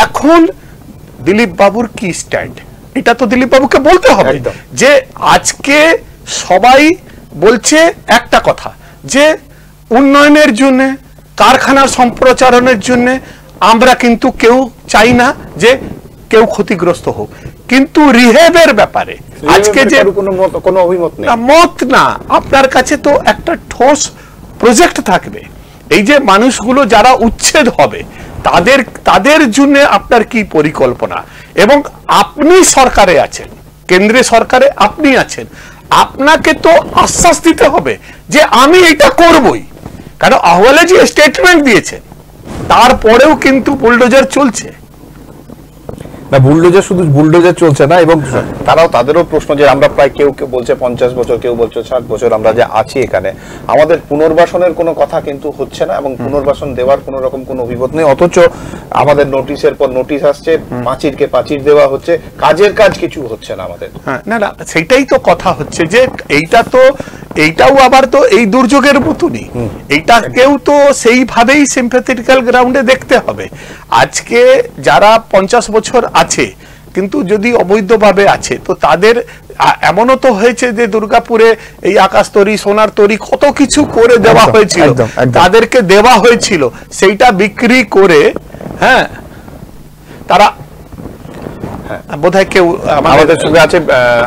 এখন দিলীপ বাবুর কি স্ট্যান্ড, এটা তো দিলীপ বাবুকে বলতে হবে। যে আজকে সবাই বলছে একটা কথা যে উন্নয়নের জন্য, কারখানার সম্প্রচারণের জন্য আমরা কিন্তু কেউ চাই না যে কেউ ক্ষতিগ্রস্ত হোক, কিন্তু রিহেবের ব্যাপারে আজকে যে কোনো অভিমত নেই, মত না, আপনার কাছে তো একটা ঠোস প্রজেক্ট থাকবে। এই যে মানুষগুলো যারা উচ্ছেদ হবে তাদের জন্য আপনার কি পরিকল্পনা, এবং আপনি সরকারে আছেন, কেন্দ্রীয় সরকারে আপনি আছেন, আপনাকে তো আশ্বাস দিতে হবে যে আমি এটা করবই। কারণ আহওয়ালাজি স্টেটমেন্ট দিয়েছেন, তারপরেও কিন্তু বুলডোজার চলছে না। বুলডোজার শুধু বুলডোজার চলছে না, এবং তাদেরও প্রশ্ন যে আমরা প্রায় কেউ বলছে 50 বছর, কেউ বলছে 60 বছর আমরা যে আছি এখানে, আমাদের পুনর্বাসনের কোনো কথা কিন্তু হচ্ছে না এবং পুনর্বাসন দেওয়ার কোনো রকম কোনো অভিমত নেই। অথচ আমাদের নোটিশের পর নোটিশ আসছে, পাঁচিরকে পাঁচির দেওয়া হচ্ছে, কাজ কিছু হচ্ছে না আমাদের। না, সেটাই তো কথা হচ্ছে যে এইটাও আবার তো এই দুর্যোগের মতনই, এইটাকেও তো সেইভাবেই সিম্প্যাথেটিক্যাল গ্রাউন্ডে দেখতে হবে। আজকে যারা 50 বছর আছে কিন্তু যদি অবৈধভাবে আছে, তো তাদের এমনও তো হয়েছে যে দুর্গাপুরে এই আকাশ তরি, সোনার তরি, কত কিছু করে দেওয়া হয়েছিল, তাদেরকে দেওয়া হয়েছিল, সেইটা বিক্রি করে হ্যাঁ তারা বোধহয় কেউ আমাদের সঙ্গে আছে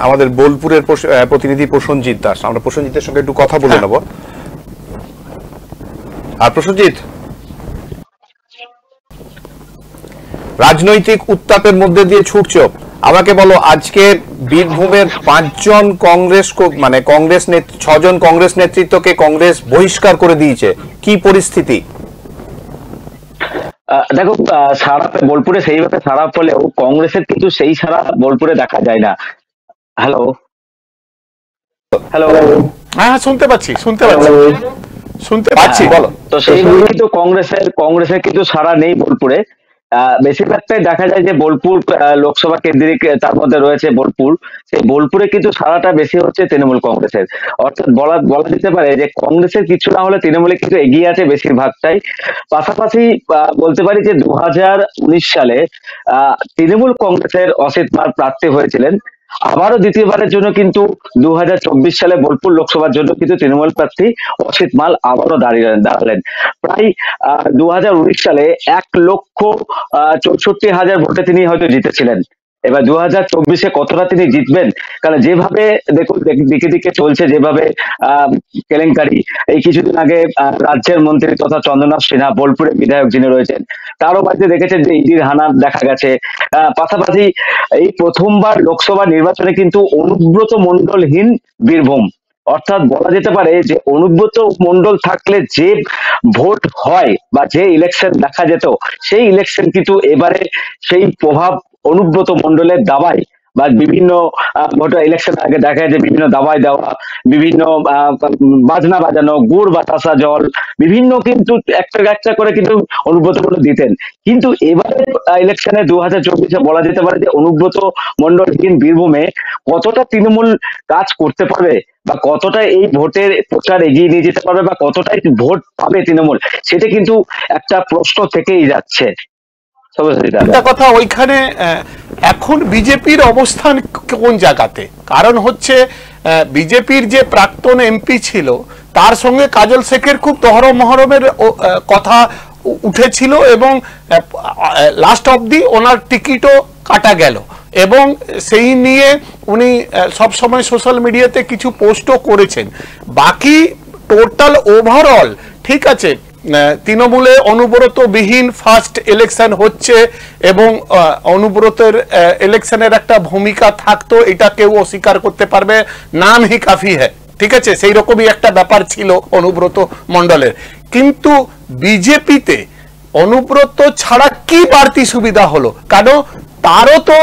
আমাদের বোলপুরের প্রতিনিধি প্রসেনজিৎ দাস। আমরা প্রসেনজিতের সঙ্গে একটু কথা বলে নেব। আর প্রসেনজিৎ, রাজনৈতিক উত্তাপের মধ্যে দিয়ে ছুটছো, আমাকে বলো আজকে বীরভূমের 5 জন কংগ্রেস মানে কংগ্রেস 6 জন কংগ্রেস নেতৃত্বকে কংগ্রেস বহিষ্কার করে দিয়েছে, কি পরিস্থিতি? দেখো, সারা বোলপুরে সেইভাবে সারা হলেও কংগ্রেসের কিন্তু সেই সারা বোলপুরে দেখা যায় না। হ্যালো হ্যালো, হ্যাঁ শুনতে পাচ্ছি শুনতে পাচ্ছি, বলো। তো সেইভাবে কিন্তু কংগ্রেসের কিন্তু সারা নেই বোলপুরে। বেশিরভাগটাই দেখা যায় যে বোলপুর লোকসভা কেন্দ্রিক, তার মধ্যে রয়েছে বোলপুর। সেই বোলপুরে কিন্তু সারাটা বেশি হচ্ছে তৃণমূল কংগ্রেসের। অর্থাৎ বলা যেতে পারে যে কংগ্রেসের কিছু না হলে তৃণমূলে কিন্তু এগিয়ে আছে বেশিরভাগটাই। পাশাপাশি বলতে পারি যে 2019 সালে তৃণমূল কংগ্রেসের অসিত মাল প্রার্থী হয়েছিলেন। আবারও দ্বিতীয়বারের জন্য কিন্তু 2024 সালে বোলপুর লোকসভার জন্য কিন্তু তৃণমূল প্রার্থী অসিত মাল আবারও দাঁড়ালেন। প্রায় 2019 সালে 1,64,000 ভোটে তিনি হয়তো জিতেছিলেন। এবার 2024-এ কতটা তিনি জিতবেন, কারণ যেভাবে দেখুন দিকে দিকে চলছে, যেভাবে কেলেঙ্কারি। এই কিছুদিন আগে রাজ্যের মন্ত্রী তথা চন্দ্রনাথ সিনহা, বোলপুরের বিধায়ক যিনি রয়েছেন, তারও বাড়িতে দেখেছেন যে ইডির হানা দেখা গেছে। পাশাপাশি এই প্রথমবার লোকসভা নির্বাচনে কিন্তু অনুব্রত মণ্ডলহীন বীরভূম। অর্থাৎ বলা যেতে পারে যে অনুব্রত মণ্ডল থাকলে যে ভোট হয় বা যে ইলেকশন দেখা যেত, সেই ইলেকশন কিন্তু এবারে সেই প্রভাব অনুব্রত মণ্ডলের দাবায় বা বিভিন্ন ইলেকশন আগে দেখা যায় যে বিভিন্ন দাবায় দেওয়া, বিভিন্ন বাজনা বাজানো, গুড় বাতাসা জল, বিভিন্ন কিন্তু একটা করে কিন্তু অনুব্রত মণ্ডল দিতেন। কিন্তু এবারে ইলেকশনে 2024-এ বলা যেতে পারে যে অনুব্রত মণ্ডলহীন বীরভূমে কতটা তৃণমূল কাজ করতে পারবে বা কতটা এই ভোটের প্রচার এগিয়ে নিয়ে যেতে পারবে বা কতটাই ভোট পাবে তৃণমূল, সেটা কিন্তু একটা প্রশ্ন থেকেই যাচ্ছে। একটা কথা, ওইখানে এখন বিজেপির অবস্থান কোন জায়গাতে? কারণ হচ্ছে বিজেপির যে প্রাক্তন এমপি ছিল, তার সঙ্গে কাজল শেখের খুব তহরম মহরমের কথা উঠেছিল এবং লাস্ট অবধি ওনার টিকিটও কাটা গেল এবং সেই নিয়ে উনি সব সময় সোশ্যাল মিডিয়াতে কিছু পোস্টও করেছেন। বাকি টোটাল ওভারঅল ঠিক আছে, তৃণমূলে অনুব্রতবিহীন ফার্স্ট ইলেকশন হচ্ছে এবং অনুব্রতের ইলেকশনের একটা ভূমিকা থাকতো, এটা কেউ অস্বীকার করতে পারবে, নাম হি কাফি হ্যায়, ঠিক আছে, সেই রকমই একটা ব্যাপার ছিল অনুব্রত মণ্ডলের। কিন্তু বিজেপিতে অনুব্রত ছাড়া কি বাড়তি সুবিধা হলো? কারণ তারও তো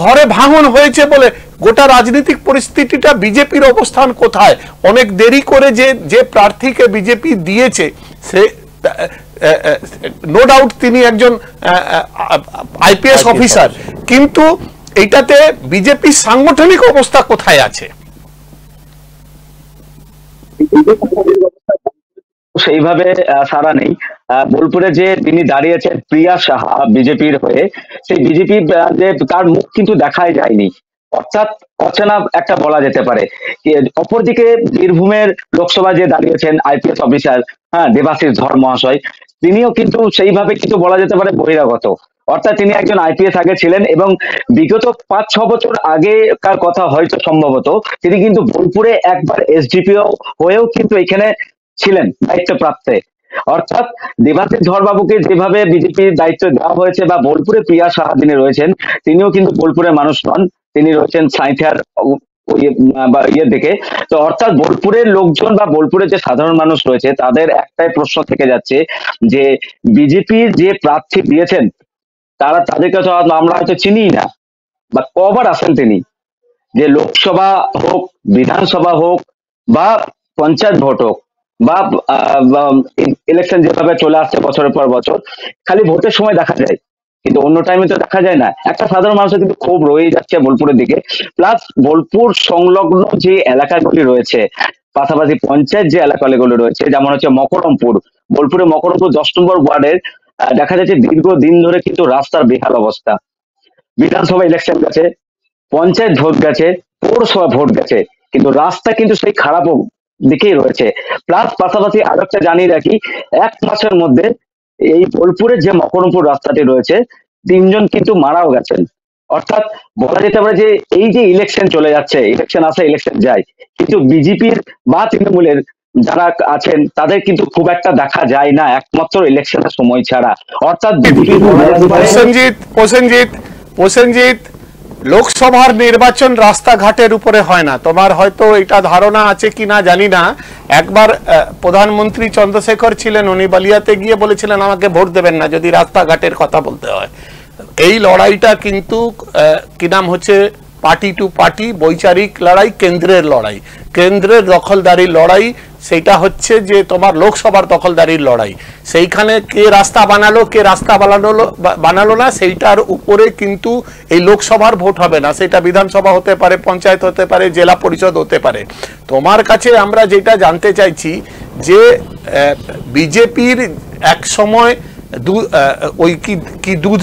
ঘরে ভাঙন হয়েছে বলে গোটা রাজনৈতিক পরিস্থিতিটা, বিজেপির অবস্থান কোথায়? অনেক দেরি করে যে প্রার্থীকে বিজেপি দিয়েছে, সে নো ডাউট তিনি একজন আইপিএস অফিসার, কিন্তু এটাতে বিজেপির সাংগঠনিক অবস্থা কোথায় আছে? সেইভাবে সারা নেই। বোলপুরে যে তিনি দাঁড়িয়েছেন প্রিয়া সাহা বিজেপির হয়ে, সেই বিজেপি যে তার মুখ কিন্তু দেখাই যায়নি, অর্থাৎ অচেনা একটা বলা যেতে পারে। অপরদিকে বীরভূমের লোকসভা যে দাঁড়িয়েছেন আইপিএস অফিসার, দেবাশিস ধর মহাশয়, তিনিও কিন্তু সেইভাবে কিন্তু বলা যেতে পারে বহিরাগত। অর্থাৎ তিনি একজন আইপিএস আগে ছিলেন এবং বিগত 5-6 বছর আগেকার কথা হয়তো সম্ভবত তিনি কিন্তু বোলপুরে একবার এসডিপিও হয়েও কিন্তু এখানে ছিলেন দায়িত্বপ্রাপ্তে। অর্থাৎ দেবাশিস ধরবাবুকে যেভাবে বিজেপির দায়িত্ব দেওয়া হয়েছে বা বোলপুরে প্রিয়া সাহা যিনি রয়েছেন, তিনিও কিন্তু বোলপুরের মানুষ নন, তিনি রয়েছেন সাঁইথিয়ার ইয়ের দিকে। তো অর্থাৎ বোলপুরের লোকজন বা বোলপুরের যে সাধারণ মানুষ রয়েছে, তাদের একটাই প্রশ্ন থেকে যাচ্ছে যে বিজেপির যে প্রার্থী দিয়েছেন তাদেরকে তো আমরা হয়তো চিনি না, বা কবার আসেন তিনি, যে লোকসভা হোক, বিধানসভা হোক বা পঞ্চায়েত ভোট হোক বা ইলেকশন যেভাবে চলে আসছে বছরের পর বছর, খালি ভোটের সময় দেখা যায়, কিন্তু অন্য টাইমে তো দেখা যায় না। একটা সাধারণ মানুষের কিন্তু খুব রয়ে যাচ্ছে বোলপুরের দিকে। প্লাস বোলপুর সংলগ্ন যে এলাকাগুলি রয়েছে, পাশাপাশি পঞ্চায়েত যে এলাকাগুলো রয়েছে, যেমন হচ্ছে মকরমপুর, বোলপুরে মকরমপুর 10 নম্বর ওয়ার্ডের দেখা যাচ্ছে দীর্ঘদিন ধরে কিন্তু রাস্তার বেহাল অবস্থা। বিধানসভা ইলেকশন গেছে, পঞ্চায়েত ভোট গেছে, পৌরসভা ভোট গেছে, কিন্তু রাস্তা কিন্তু সেই খারাপ দিকেই রয়েছে। প্লাস পাশাপাশি আরো একটা জানিয়ে রাখি, 1 মাসের মধ্যে এই বোলপুরের যে মকরমপুর রাস্তাটি রয়েছে, 3 জন কিন্তু মারাও গেছেন। অর্থাৎ বলা যেতে পারে যে এই যে ইলেকশন চলে যাচ্ছে, ইলেকশন আসে ইলেকশন যায়, কিন্তু বিজেপির বা তৃণমূলের যারা আছেন তাদের কিন্তু খুব একটা দেখা যায় না একমাত্র ইলেকশনের সময় ছাড়া। অর্থাৎ প্রসেনজিৎ, লোকসভার নির্বাচন রাস্তাঘাটের উপরে হয় না। তোমার হয়তো এটা ধারণা আছে কিনা জানি না, একবার প্রধানমন্ত্রী চন্দ্রশেখর ছিলেন, উনি বালিয়াতে গিয়ে বলেছিলেন আমাকে ভোট দেবেন না যদি রাস্তাঘাটের কথা বলতে হয়। এই লড়াইটা কিন্তু কি নাম হচ্ছে পার্টি টু পার্টি, বৈচারিক লড়াই, কেন্দ্রের লড়াই, কেন্দ্রের দখলদারির লড়াই। সেটা হচ্ছে যে তোমার লোকসভার দখলদারির লড়াই। সেইখানে কে রাস্তা বানালো কে রাস্তা বানালো না সেইটার উপরে কিন্তু এই লোকসভার ভোট হবে না, সেটা বিধানসভা হতে পারে, পঞ্চায়েত হতে পারে, জেলা পরিষদ হতে পারে। তোমার কাছে আমরা যেটা জানতে চাইছি যে বিজেপির এক সময় ওই কি দুধ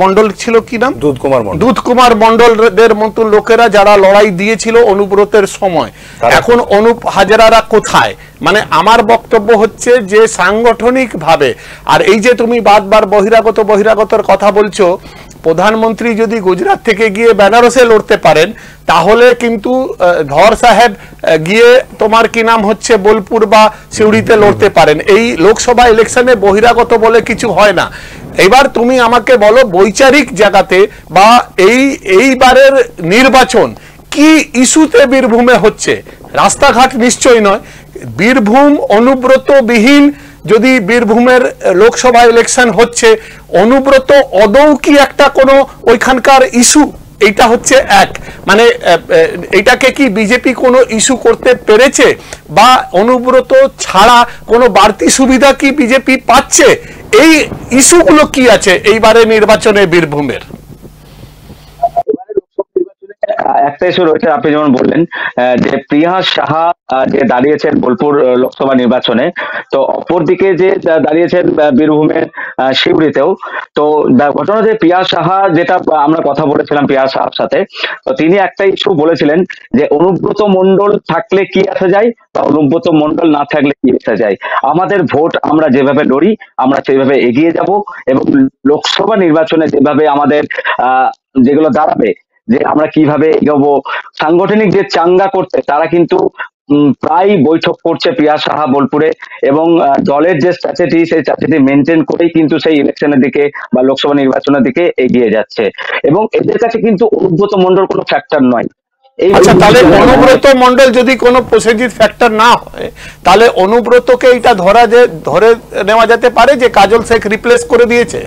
মন্ডল ছিল, কি নাম, দুধ কুমার মন্ডলদের মতো লোকেরা যারা লড়াই দিয়েছিল অনুব্রতের সময়, এখন অনুপ হাজরারা কোথায়? মানে আমার বক্তব্য হচ্ছে যে সাংগঠনিক ভাবে, আর এই যে তুমি বারবার বহিরাগতর কথা বলছো, প্রধানমন্ত্রী যদি গুজরাট থেকে গিয়ে বেনারসে লড়তে পারেন তাহলে কিন্তু ধর সাহেব গিয়ে তোমার কি নাম হচ্ছে বোলপুর বা সিউড়িতে লড়তে পারেন। এই লোকসভা ইলেকশনে বহিরাগত বলে কিছু হয় না। এবার তুমি আমাকে বলো বৈচারিক জায়গাতে বা এইবারের নির্বাচন কি ইস্যুতে বীরভূমে হচ্ছে? রাস্তাঘাট নিশ্চয়ই নয়। বীরভূম অনুব্রত বিহীন যদি বীরভূমের লোকসভা ইলেকশন হচ্ছে, অনুব্রত আদৌ কি একটা কোনো ওইখানকার ইস্যু? এইটা হচ্ছে এক, মানে এটাকে কি বিজেপি কোনো ইস্যু করতে পেরেছে বা অনুব্রত ছাড়া কোনো বাড়তি সুবিধা কি বিজেপি পাচ্ছে? এই ইস্যুগুলো কি আছে এইবারে নির্বাচনে বীরভূমের? একটা ইস্যু রয়েছে, আপনি যেমন বললেন যে প্রিয়া সাহা যে দাঁড়িয়েছেন বোলপুর লোকসভা নির্বাচনে, তো অপরদিকে যে দাঁড়িয়েছেন বীরভূমের সিউড়িতেও। তো ঘটনা যে প্রিয়া সাহা, যেটা আমরা কথা বলেছিলাম প্রিয়া সাহার সাথে, তো তিনি একটা ইস্যু বলেছিলেন যে অনুব্রত মণ্ডল থাকলে কি আসা যায় বা অনুব্রত মণ্ডল না থাকলে কি আসা যায়, আমাদের ভোট আমরা যেভাবে লড়ি আমরা সেইভাবে এগিয়ে যাব, এবং লোকসভা নির্বাচনে যেভাবে আমাদের যেগুলো দাঁড়াবে যে আমরা কিভাবে এগোবো, সাংগঠনিক যে চাঙ্গা করতে তারা কিন্তু প্রায় বৈঠক করছে প্রিয়া সাহা বোলপুরে, এবং দলের যে স্ট্র্যাটেজি সেই স্ট্র্যাটেজি মেনটেন করেই কিন্তু সেই ইলেকশনের দিকে বা লোকসভা নির্বাচনের দিকে এগিয়ে যাচ্ছে, এবং এদের কাছে কিন্তু অনুব্রত মণ্ডল কোনো ফ্যাক্টর নয়। আচ্ছা, তাহলে অনুব্রত মণ্ডল যদি কোনো পজিটিভ ফ্যাক্টর না হয় তাহলে অনুব্রতকে এটা ধরে নেওয়া যেতে পারে যে কাজল শেখ রিপ্লেস করে দিয়েছে।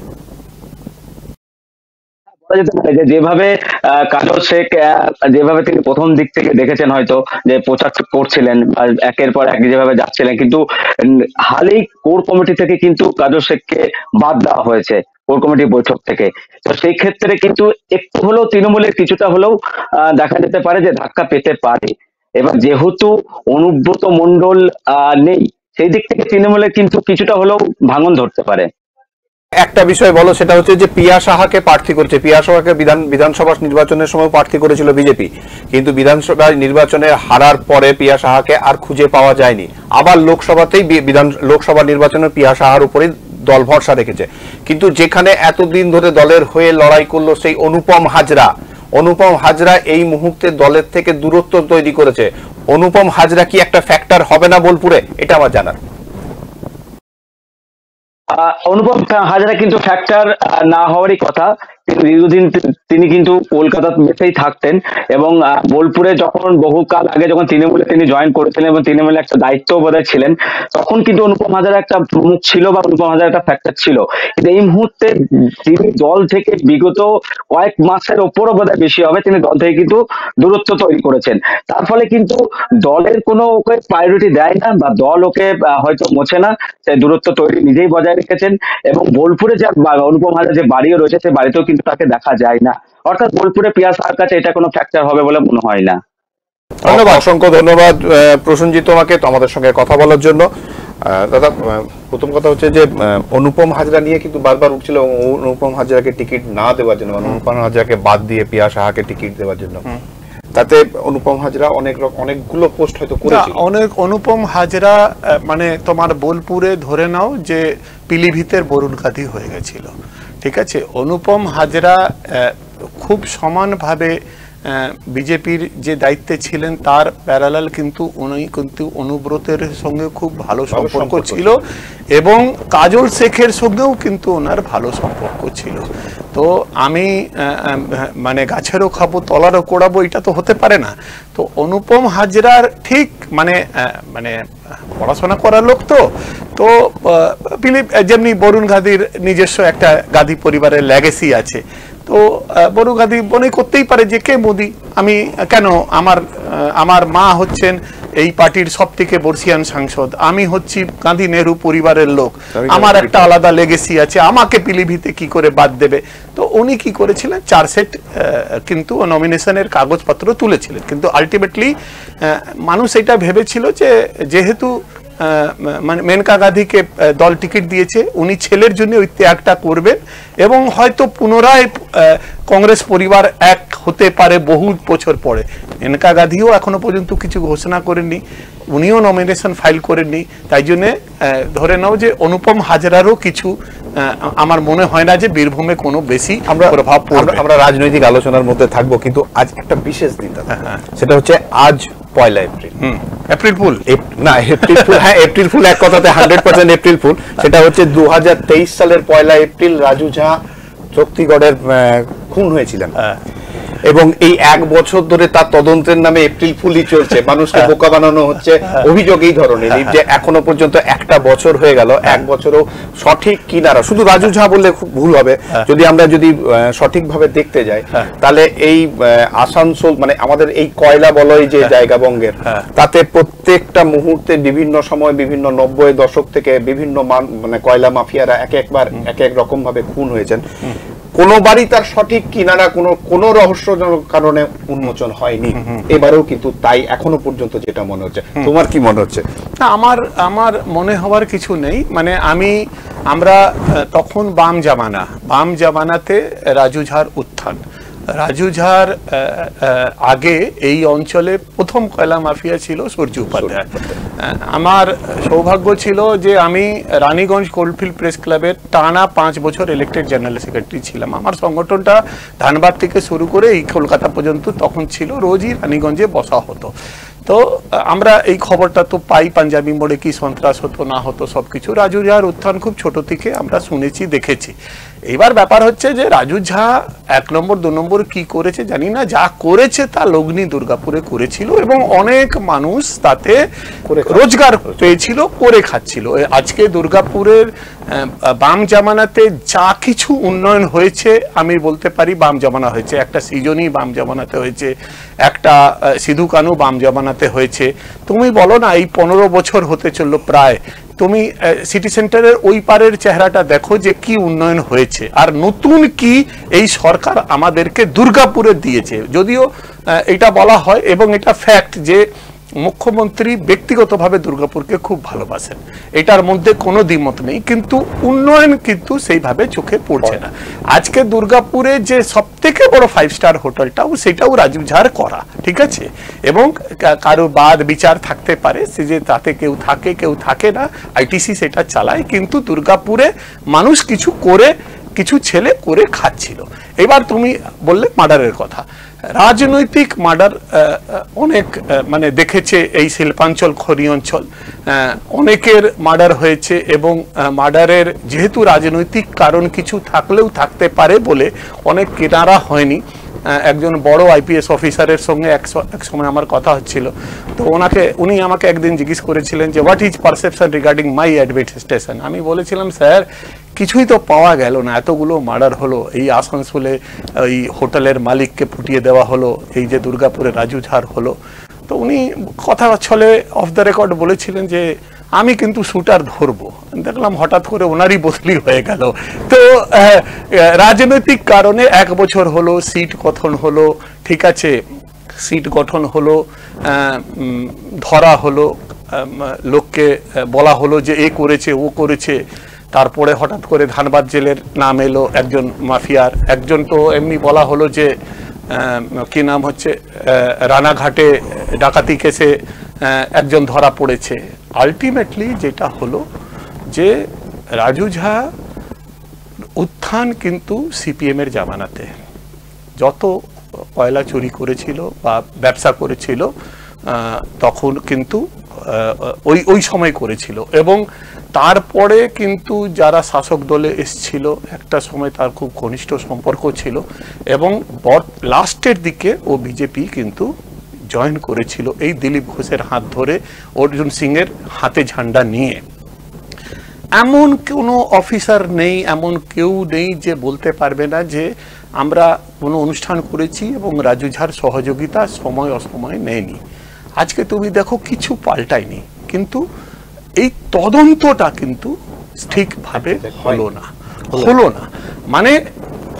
যেভাবে কাজল শেখ যেভাবে তিনি প্রথম দিক থেকে দেখেছেন হয়তো যে প্রচার করছিলেন একের পর এক যেভাবে যাচ্ছিলেন, কিন্তু হালেই কোর কমিটি থেকে কিন্তু কাজল শেখকে বাদ দেওয়া হয়েছে, কোর কমিটি বৈঠক থেকে। তো সেই ক্ষেত্রে কিন্তু একটু হলেও তৃণমূলের কিছুটা হলেও দেখা যেতে পারে যে ধাক্কা পেতে পারে। এবার যেহেতু অনুব্রত মণ্ডল নেই, সেই দিক থেকে তৃণমূলের কিন্তু কিছুটা হলেও ভাঙন ধরতে পারে। একটা বিষয় বলো, সেটা হচ্ছে যে প্রিয়া সাহাকে প্রার্থী করেছে, প্রিয়া সাহাকে বিধানসভা নির্বাচনের সময় প্রার্থী করেছিল বিজেপি, কিন্তু বিধানসভা নির্বাচনে হারার পরে প্রিয়া সাহাকে আর খুঁজে পাওয়া যায়নি। আবার লোকসভাতেই লোকসভা নির্বাচনে প্রিয়া সাহার উপরে দল ভরসা রেখেছে, কিন্তু যেখানে এতদিন ধরে দলের হয়ে লড়াই করলো সেই অনুপম হাজরা এই মুহূর্তে দলের থেকে দূরত্ব তৈরি করেছে। অনুপম হাজরা কি একটা ফ্যাক্টর হবে না বোলপুরে? এটা আমার জানার। অনুপম হাজরা কিন্তু ফ্যাক্টর না হওয়ারই কথা। দীর্ঘদিন তিনি কিন্তু কলকাতার বেসেই থাকতেন, এবং বোলপুরে যখন বহুকাল আগে যখন তৃণমূলে তিনি জয়েন করেছিলেন এবং তৃণমূলে একটা দায়িত্ব বোধহয় ছিলেন, তখন কিন্তু অনুপম হাজরা একটা প্রমুখ ছিল বা অনুপম হাজরা একটা ফ্যাক্টর ছিল। কিন্তু এই মুহূর্তে তিনি দল থেকে বিগত কয়েক মাসের ওপরও বোধহয় বেশি হবে তিনি দল থেকে কিন্তু দূরত্ব তৈরি করেছেন। তার ফলে কিন্তু দলের কোনো ওকে প্রায়োরিটি দেয় না বা দল ওকে হয়তো মোছে না, সেই দূরত্ব তৈরি নিজেই বজায় রেখেছেন। এবং বোলপুরে যে অনুপম হাজরা যে বাড়িও রয়েছে সেই বাড়িতেও কিন্তু তাকে দেখা যায় না। অর্থাৎ বোলপুরে প্রিয়া সাহার কাছে এটা কোনো ফ্যাক্টর হবে বলে মনে হয় না। ধন্যবাদ, অসংখ্য ধন্যবাদ প্রসেনজিৎ তোমাকে তো আমাদের সঙ্গে কথা বলার জন্য। দাদা, প্রথম কথা হচ্ছে যে অনুপম হাজরা নিয়ে কিন্তু বারবার উঠছিল অনুপম হাজরাকে টিকিট না দেওয়ার জন্য, অনুপম হাজরাকে বাদ দিয়ে প্রিয়া সাহাকে টিকিট দেওয়ার জন্য। তাতে অনুপম হাজরা অনেকগুলো পোস্ট হয়তো করেছে। অনুপম হাজরা মানে তোমার বোলপুরে ধরে নাও যে পিলিভিতের বরুণ গাধী হয়ে গেছিল, ঠিক আছে। অনুপম হাজরা খুব সমানভাবে বিজেপির যে দায়িত্বে ছিলেন তার প্যারালাল কিন্তু উনি কিন্তু অনুব্রতের সঙ্গে খুব ভালো সম্পর্ক ছিল এবং কাজল শেখের সঙ্গেও কিন্তু ওনার ভালো সম্পর্ক ছিল। তো আমি মানে গাছেরও খাবো তলারও কোড়াবো, এটা তো হতে পারে না। তো অনুপম হাজরার ঠিক মানে মানে পড়াশোনা করার লোক, তো যেমনি বরুণ গান্ধীর নিজস্ব একটা গান্ধী পরিবারের লেগেসি আছে, তো বরুণ গান্ধী মনে করতেই পারে যে কে মোদি, আমি কেন, আমার মা হচ্ছেন এই পার্টির সব থেকে বর্ষিয়ান সাংসদ, আমি হচ্ছি গান্ধী নেহরু পরিবারের লোক, আমার একটা আলাদা লেগেসি আছে, আমাকে পিলিভিতে কি করে বাদ দেবে। তো উনি কি করেছিলেন, 4 সেট কিন্তু নমিনেশনের কাগজপত্র তুলেছিলেন, কিন্তু আলটিমেটলি মানুষ এটা ভেবেছিল যে যেহেতু মানে মেনকা গান্ধীকে দল টিকিট দিয়েছে, উনি ছেলের জন্য ওই ত্যাগটা করবেন এবং হয়তো পুনরায় কংগ্রেস পরিবার এক হতে পারে বহু বছর পরে। মেনকা গান্ধীও এখনো পর্যন্ত কিছু ঘোষণা করেননি, উনিও নমিনেশন ফাইল করেননি, তাই জন্য ধরে নাও যে অনুপম হাজরারও কিছু আমার মনে হয় না যে বীরভূমে কোনো বেশি প্রভাব পড়বে। আমরা রাজনৈতিক আলোচনার মধ্যে থাকবো, কিন্তু আজ একটা বিশেষ দিন, সেটা হচ্ছে আজ 1 এপ্রিল। এপ্রিল ফুল না, এপ্রিল ফুল, হ্যাঁ এপ্রিল ফুল এক কথাতে 100% এপ্রিল ফুল। সেটা হচ্ছে 2023 সালের 1 এপ্রিল রাজু ঝা শক্তিগড়ের খুন হয়েছিলেন এবং এই 1 বছর ধরে তার তদন্তের নামে এপ্রিল ফুলই চলছে, মানুষকে বোকা বানানো হচ্ছে, অভিযোগ এই ধরনের যে এখনো পর্যন্ত 1টা বছর হয়ে গেল, 1 বছরও সঠিক কিনারা, শুধু রাজু ঝা বললে খুব ভুল হবে, আমরা যদি সঠিকভাবে দেখতে যাই তাহলে এই আসানসোল মানে আমাদের এই কয়লা বলয় যে জায়গা বঙ্গের, তাতে প্রত্যেকটা মুহূর্তে বিভিন্ন সময় বিভিন্ন 90-এর দশক থেকে বিভিন্ন মানে কয়লা মাফিয়ারা এক এক রকম ভাবে খুন হয়েছেন, কোনোবারই তার সঠিক কিনারা কোনো রহস্যজনক কারণে উন্মোচন হয়নি। এবারেও কিন্তু তাই এখনো পর্যন্ত যেটা মনে হচ্ছে। তোমার কি মনে হচ্ছে? না, আমার মনে হওয়ার কিছু নেই, মানে আমরা তখন বাম জামানাতে রাজু ঝার উত্থান, রাজু ঝার আগে এই অঞ্চলে প্রথম কয়লা মাফিয়া ছিল সূর্য উপাধ্যায়। আমার সৌভাগ্য ছিল যে আমি রানীগঞ্জ কোল্ডফিল্ড প্রেস ক্লাবের টানা 5 বছর ইলেক্টেড জেনারেল সেক্রেটারি ছিলাম। আমার সংগঠনটা ধানবাদ থেকে শুরু করে এই কলকাতা পর্যন্ত তখন ছিল, রোজই রানীগঞ্জে বসা হতো। তো আমরা এই খবরটা তো পাই, পাঞ্জাবি মোড়ে কি সন্ত্রাস হতো না হতো সবকিছু। রাজু ঝার উত্থান খুব ছোট থেকে আমরা শুনেছি, দেখেছি। এবার ব্যাপার হচ্ছে যে রাজু ঝা 1 নম্বর 2 নম্বর কি করেছে জানি না, যা করেছে তা লগ্নি দুর্গাপুরে করেছিল এবং অনেক মানুষ তাতে রোজগার পেয়েছিল, করে খাচ্ছিল। আজকে দুর্গাপুরের বাম জামানাতে যা কিছু উন্নয়ন হয়েছে আমি বলতে পারি বাম জামানা হয়েছে। একটা সৃজনী বাম জামানাতে হয়েছে, একটা সিধু কানু বাম জামানাতে হয়েছে। তুমি বলো না, এই 15 বছর হতে চললো প্রায়, তুমি সিটি সেন্টারের ওই পারের চেহারাটা দেখো যে কি উন্নয়ন হয়েছে, আর নতুন কি এই সরকার আমাদেরকে দুর্গাপুরে দিয়েছে। যদিও এটা বলা হয় এবং এটা ফ্যাক্ট যে মুখ্যমন্ত্রী ব্যক্তিগতভাবে দুর্গাপুরকে খুব ভালোবাসেন, এটার মধ্যে কোনো দ্বিমত নেই, কিন্তু উন্নয়ন কিন্তু সেইভাবে চোখে পড়ছে না। আজকে দুর্গাপুরে যে সবথেকে বড় 5 স্টার হোটেলটাও সেটাও রাজু ঝার করা, ঠিক আছে, এবং কারো বাদ বিচার থাকতে পারে সে যে তাতে কেউ থাকে কেউ থাকে না, আইটিসি সেটা চালায়, কিন্তু দুর্গাপুরে মানুষ কিছু ছেলে করে খাচ্ছিল। এবার তুমি বললে মার্ডারের কথা, রাজনৈতিক মার্ডার অনেক মানে দেখেছে এই শিল্পাঞ্চল খনি অঞ্চল, অনেকের মার্ডার হয়েছে এবং মার্ডারের যেহেতু রাজনৈতিক কারণ কিছু থাকলেও থাকতে পারে বলে অনেক কিনারা হয়নি। একজন বড় আইপিএস অফিসারের সঙ্গে এক সময় আমার কথা হচ্ছিল, তো উনি আমাকে একদিন জিজ্ঞেস করেছিলেন যে what is perception regarding my administration. আমি বলেছিলাম স্যার কিছুই তো পাওয়া গেল না, এতগুলো মার্ডার হলো, এই আসানসোলে এই হোটেলের মালিককে ফুটিয়ে দেওয়া হলো, এই যে দুর্গাপুরে রাজু ঝার হলো। তো উনি কথা ছলে অফ দ্য রেকর্ড বলেছিলেন যে আমি কিন্তু শুটার ধরবো। দেখলাম হঠাৎ করে ওনারই বদলি হয়ে গেল। তো রাজনৈতিক কারণে 1 বছর হলো, সিট গঠন হলো, ঠিক আছে, সিট গঠন হলো, ধরা হলো, লোককে বলা হলো যে এ করেছে ও করেছে, তারপরে হঠাৎ করে ধানবাদ জেলের নাম এলো একজন মাফিয়ার, একজন তো এমনি বলা হলো যে কি নাম হচ্ছে রানাঘাটে ডাকাতি কেসে একজন ধরা পড়েছে। আলটিমেটলি যেটা হলো যে রাজু ঝা উত্থান কিন্তু সিপিএম এর জামানাতে, যত কয়লা চুরি করেছিল বা ব্যবসা করেছিল তখন কিন্তু ওই সময় করেছিল। এবং তারপরে কিন্তু যারা শাসক দলে এসছিল একটা সময় তার খুব ঘনিষ্ঠ সম্পর্ক ছিল, এবং লাস্টের দিকে ও বিজেপি কিন্তু জয়েন করেছিল এই দিলীপ ঘোষের হাত ধরে, অর্জুন সিং এর হাতে ঝান্ডা নিয়ে। এমন কোনো অফিসার নেই, এমন কেউ নেই যে বলতে পারবে না যে আমরা কোনো অনুষ্ঠান করেছি এবং রাজু ঝার সহযোগিতা সময় অসময়ে নেয়নি। আজকে তুমি দেখো কিছু পাল্টায়নি, কিন্তু এই তদন্তটা কিন্তু ঠিকভাবে হলো না। মানে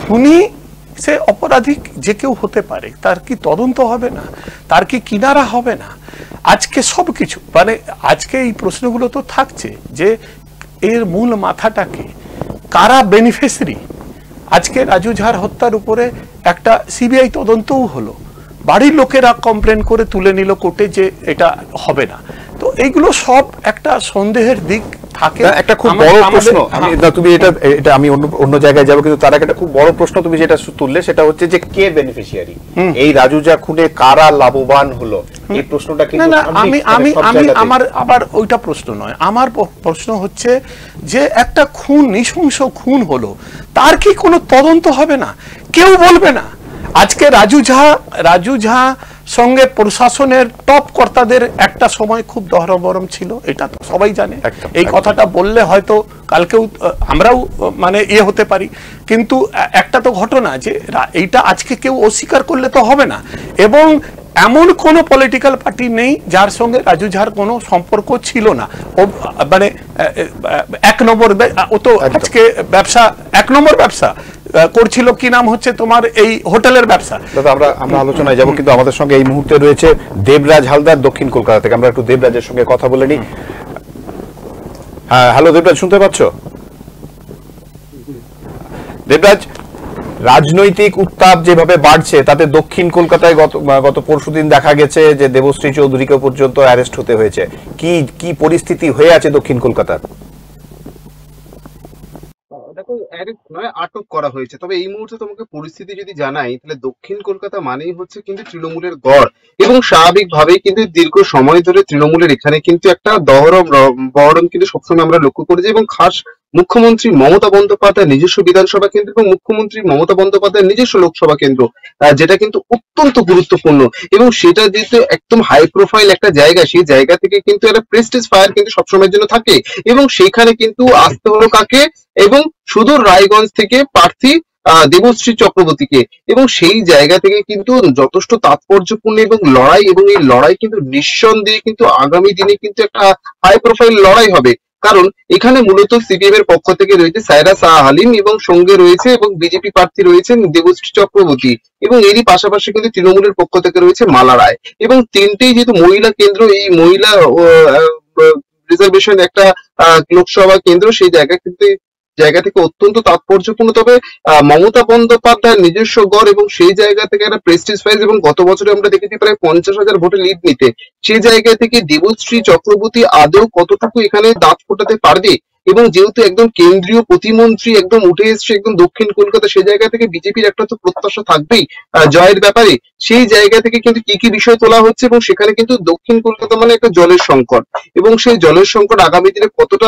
খুনি সে অপরাধী যে কেউ হতে পারে, তার কি তদন্ত হবে না, তার কি কিনারা হবে না? আজকে সবকিছু মানে আজকে এই প্রশ্নগুলো তো থাকছে যে এর মূল মাথাটাকে কারা বেনিফিশিয়ারি। আজকে রাজু ঝার হত্যার উপরে একটা সিবিআই তদন্তও হলো, বাড়ির লোকেরা কমপ্লেন করে তুলে নিল কোর্টে যে এটা হবে না। তো এইগুলো সব একটা সন্দেহের দিক থাকে। একটা খুব বড় প্রশ্ন, তুমি এটা আমি অন্য জায়গায় যাবো, কিন্তু তার একটা খুব বড় প্রশ্ন তুমি যেটা তুললে সেটা হচ্ছে যে কে বেনিফিশিয়ারি, এই রাজু ঝা খুনে কারা লাভবান হলো, এই প্রশ্নটা কিন্তু আমি আমার আবার ওইটা প্রশ্ন নয়। আমার প্রশ্ন হচ্ছে যে একটা খুন, নৃশংস খুন হলো, তার কি কোনো তদন্ত হবে না? কেউ বলবে না। আজকে রাজু ঝা সঙ্গে প্রশাসনের টপ কর্তাদের একটা সময় খুব দহরমরম ছিল, এটা তো সবাই জানে। এই কথাটা বললে হয়তো কালকেও আমরাও মানে হতে পারি, কিন্তু একটা তো ঘটনা যে এইটা আজকে কেউ অস্বীকার করলে তো হবে না। এবং এমন কোন পলিটিক্যাল পার্টি নেই যার সঙ্গে রাজু ঝার কোনো সম্পর্ক ছিল না। ও মানে এক নম্বর, ও তো আজকে ব্যবসা, এক নম্বর ব্যবসা করছিল, কি নাম হচ্ছে তোমার, এই হোটেলের ব্যবসা। দাদা আমরা আলোচনায় যাব, কিন্তু আমাদের সঙ্গে এই মুহূর্তে রয়েছে দেবরাজ হালদার দক্ষিণ কলকাতা থেকে। আমরা একটু দেবরাজের সঙ্গে কথা বলে নিই। হ্যাঁ, হ্যালো দেবরাজ, শুনতে পাচ্ছ? দেবরাজ, রাজনৈতিক উত্তাপ যেভাবে বাড়ছে তাতে দক্ষিণ কলকাতায় গত পরশুদিন দেখা গেছে যে দেবশ্রী চৌধুরীকে পর্যন্ত অ্যারেস্ট হতে হয়েছে। কি পরিস্থিতি হয়ে আছে দক্ষিণ কলকাতার? দেখো, অ্যারেস্ট নয়, আটক করা হয়েছে। তবে এই মুহূর্তে তোমাকে পরিস্থিতি যদি জানাই, তাহলে দক্ষিণ কলকাতা মানেই হচ্ছে কিন্তু তৃণমূলের গড়, এবং স্বাভাবিকভাবেই কিন্তু দীর্ঘ সময় ধরে তৃণমূলের এখানে কিন্তু একটা বহরম কিন্তু সবসময় আমরা লক্ষ্য করেছি। এবং খাস মুখ্যমন্ত্রী মমতা বন্দ্যোপাধ্যায় নিজস্ব বিধানসভা কেন্দ্র এবং মুখ্যমন্ত্রী মমতা বন্দ্যোপাধ্যায়ের নিজস্ব লোকসভা কেন্দ্র, যেটা কিন্তু অত্যন্ত গুরুত্বপূর্ণ, এবং সেটা যেহেতু একদম হাই প্রোফাইল একটা জায়গা, সেই জায়গা থেকে কিন্তু একটা প্রেস্টিজ ফায়ার কিন্তু সবসময়ের জন্য থাকে। এবং সেখানে কিন্তু আসতে হলো কাকে, এবং সুদূর রায়গঞ্জ থেকে প্রার্থী দেবশ্রী চক্রবর্তীকে, এবং সেই জায়গা থেকে কিন্তু যথেষ্ট তাৎপর্যপূর্ণ এবং লড়াই, এবং এই লড়াই কিন্তু নিঃসন্দেহে কিন্তু আগামী দিনে কিন্তু একটা হাই প্রোফাইল লড়াই হবে। কারণ এখানে মূলত সিপিএম এর পক্ষ থেকে রয়েছে সায়রা শাহ হালিম, এবং সঙ্গে রয়েছে এবং বিজেপি প্রার্থী রয়েছেন দেবশ্রী চক্রবর্তী, এবং এরই পাশাপাশি কিন্তু তৃণমূলের পক্ষ থেকে রয়েছে মালা রায়। এবং তিনটেই যেহেতু মহিলা কেন্দ্র, এই মহিলা রিজার্ভেশন একটা লোকসভা কেন্দ্র, সেই জায়গা থেকে অত্যন্ত তাৎপর্যপূর্ণ। তবে মমতা বন্দ্যোপাধ্যায়ের নিজস্ব গড়, এবং সেই জায়গা থেকে একটা প্রেস্টিজ প্রাইজ, এবং গত বছরে আমরা দেখেছি প্রায় 50,000 ভোটে লিড নিতে। সেই জায়গা থেকে দেবশ্রী চক্রবর্তী আদৌ কতটুকু এখানে দাঁত ফোটাতে পারবে, এবং যেহেতু একদম কেন্দ্রীয় প্রতিমন্ত্রী একদম উঠে এসছে একদম দক্ষিণ কলকাতা, সেই জায়গা থেকে বিজেপির একটা তো প্রত্যাশা থাকবেই জয়ের ব্যাপারে। সেই জায়গা থেকে কিন্তু কি বিষয় তোলা হচ্ছে, এবং সেখানে কিন্তু দক্ষিণ কলকাতা মানে একটা জলের সংকট, এবং সেই জলের সংকট আগামী দিনে কতটা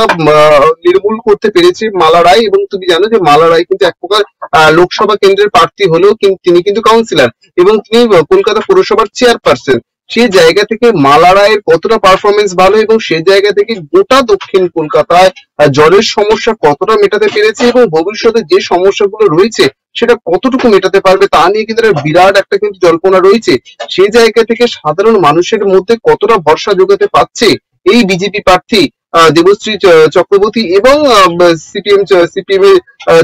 নির্মূল করতে পেরেছে মালা রায়। এবং তুমি জানো যে মালা রায় কিন্তু এক প্রকার লোকসভা কেন্দ্রের প্রার্থী হলেও তিনি কিন্তু কাউন্সিলর, এবং তিনি কলকাতা পৌরসভার চেয়ারপারসন। সেই জায়গা থেকে মালা রায়ের কতটা পারফরমেন্স ভালো, এবং সেই জায়গা থেকে গোটা দক্ষিণ কলকাতায় জলের সমস্যা কতটা মেটাতে পেরেছে, এবং ভবিষ্যতে যে সমস্যাগুলো রয়েছে সেটা কতটুকু মেটাতে পারবে তা নিয়ে কিন্তু বিরাট একটা কিন্তু জল্পনা রয়েছে। সেই জায়গা থেকে সাধারণ মানুষের মধ্যে কতটা ভরসা যোগাতে পারছে এই বিজেপি প্রার্থী দেবশ্রী চক্রবর্তী, এবং সিপিএম এর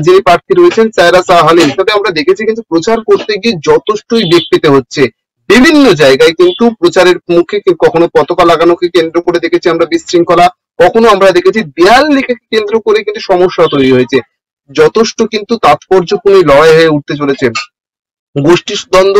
যে প্রার্থী রয়েছেন সায়রা শাহ হালিম। তবে আমরা দেখেছি কিন্তু প্রচার করতে গিয়ে যথেষ্টই বেগ পেতে হচ্ছে। বিভিন্ন জায়গায় কিন্তু প্রচারের মুখে কখনো পতাকা লাগানোকে কেন্দ্র করে দেখেছি আমরা বিশৃঙ্খলা, কখনো আমরা দেখেছি দেয়াল লিখে কেন্দ্র করে কিন্তু সমস্যা তৈরি হয়েছে। যথেষ্ট কিন্তু তাৎপর্যপূর্ণ লড়াই হয়ে উঠতে চলেছে। গোষ্ঠী দ্বন্দ্ব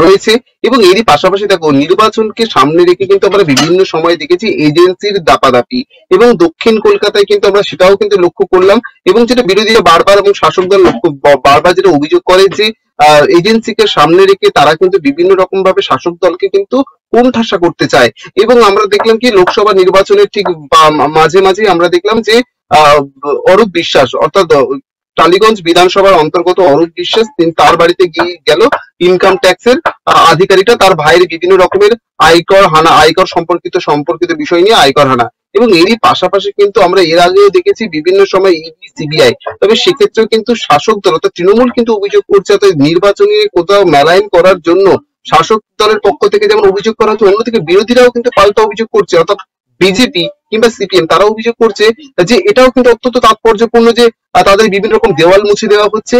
রয়েছে। এবং এরই পাশাপাশি দেখো নির্বাচনকে সামনে রেখে কিন্তু আমরা বিভিন্ন সময় দেখেছি এজেন্সির দাপাদাপি, এবং দক্ষিণ কলকাতায় কিন্তু আমরা সেটাও কিন্তু লক্ষ্য করলাম। এবং যেটা বিরোধীরা বারবার এবং শাসক দল বারবার যেটা অভিযোগ করে যে এজেন্সিকে সামনে রেখে তারা কিন্তু বিভিন্ন রকম ভাবে শাসক দলকে কিন্তু কোণঠাসা করতে চায়। এবং আমরা দেখলাম কি লোকসভা নির্বাচনের ঠিক মাঝে মাঝে আমরা দেখলাম যে অরূপ বিশ্বাস অর্থাৎ টালিগঞ্জ বিধানসভার অন্তর্গত অরূপ বিশ্বাস তার বাড়িতে গিয়ে গেল ইনকাম ট্যাক্সের আধিকারিকটা তার ভাইয়ের বিভিন্ন রকমের আয়কর সম্পর্কিত বিষয় নিয়ে আয়কর হানা। এবং এরই পাশাপাশি কিন্তু আমরা এর আগেও দেখেছি বিভিন্ন সময় ইডি সিবিআই, তবে সেক্ষেত্রেও কিন্তু শাসক দল অর্থাৎ তৃণমূল কিন্তু অভিযোগ করছে অর্থাৎ নির্বাচনী কোথাও মেলাইন করার জন্য শাসক দলের পক্ষ থেকে যেমন অভিযোগ করা হচ্ছে, অন্যদিকে বিরোধীরাও কিন্তু পাল্টা অভিযোগ করছে অর্থাৎ বিজেপি কিংবা সিপিএম তারা অভিযোগ করছে যে এটাও কিন্তু অত্যন্ত তাৎপর্যপূর্ণ যে তাদের বিভিন্ন রকম দেওয়াল মুছে দেওয়া হচ্ছে,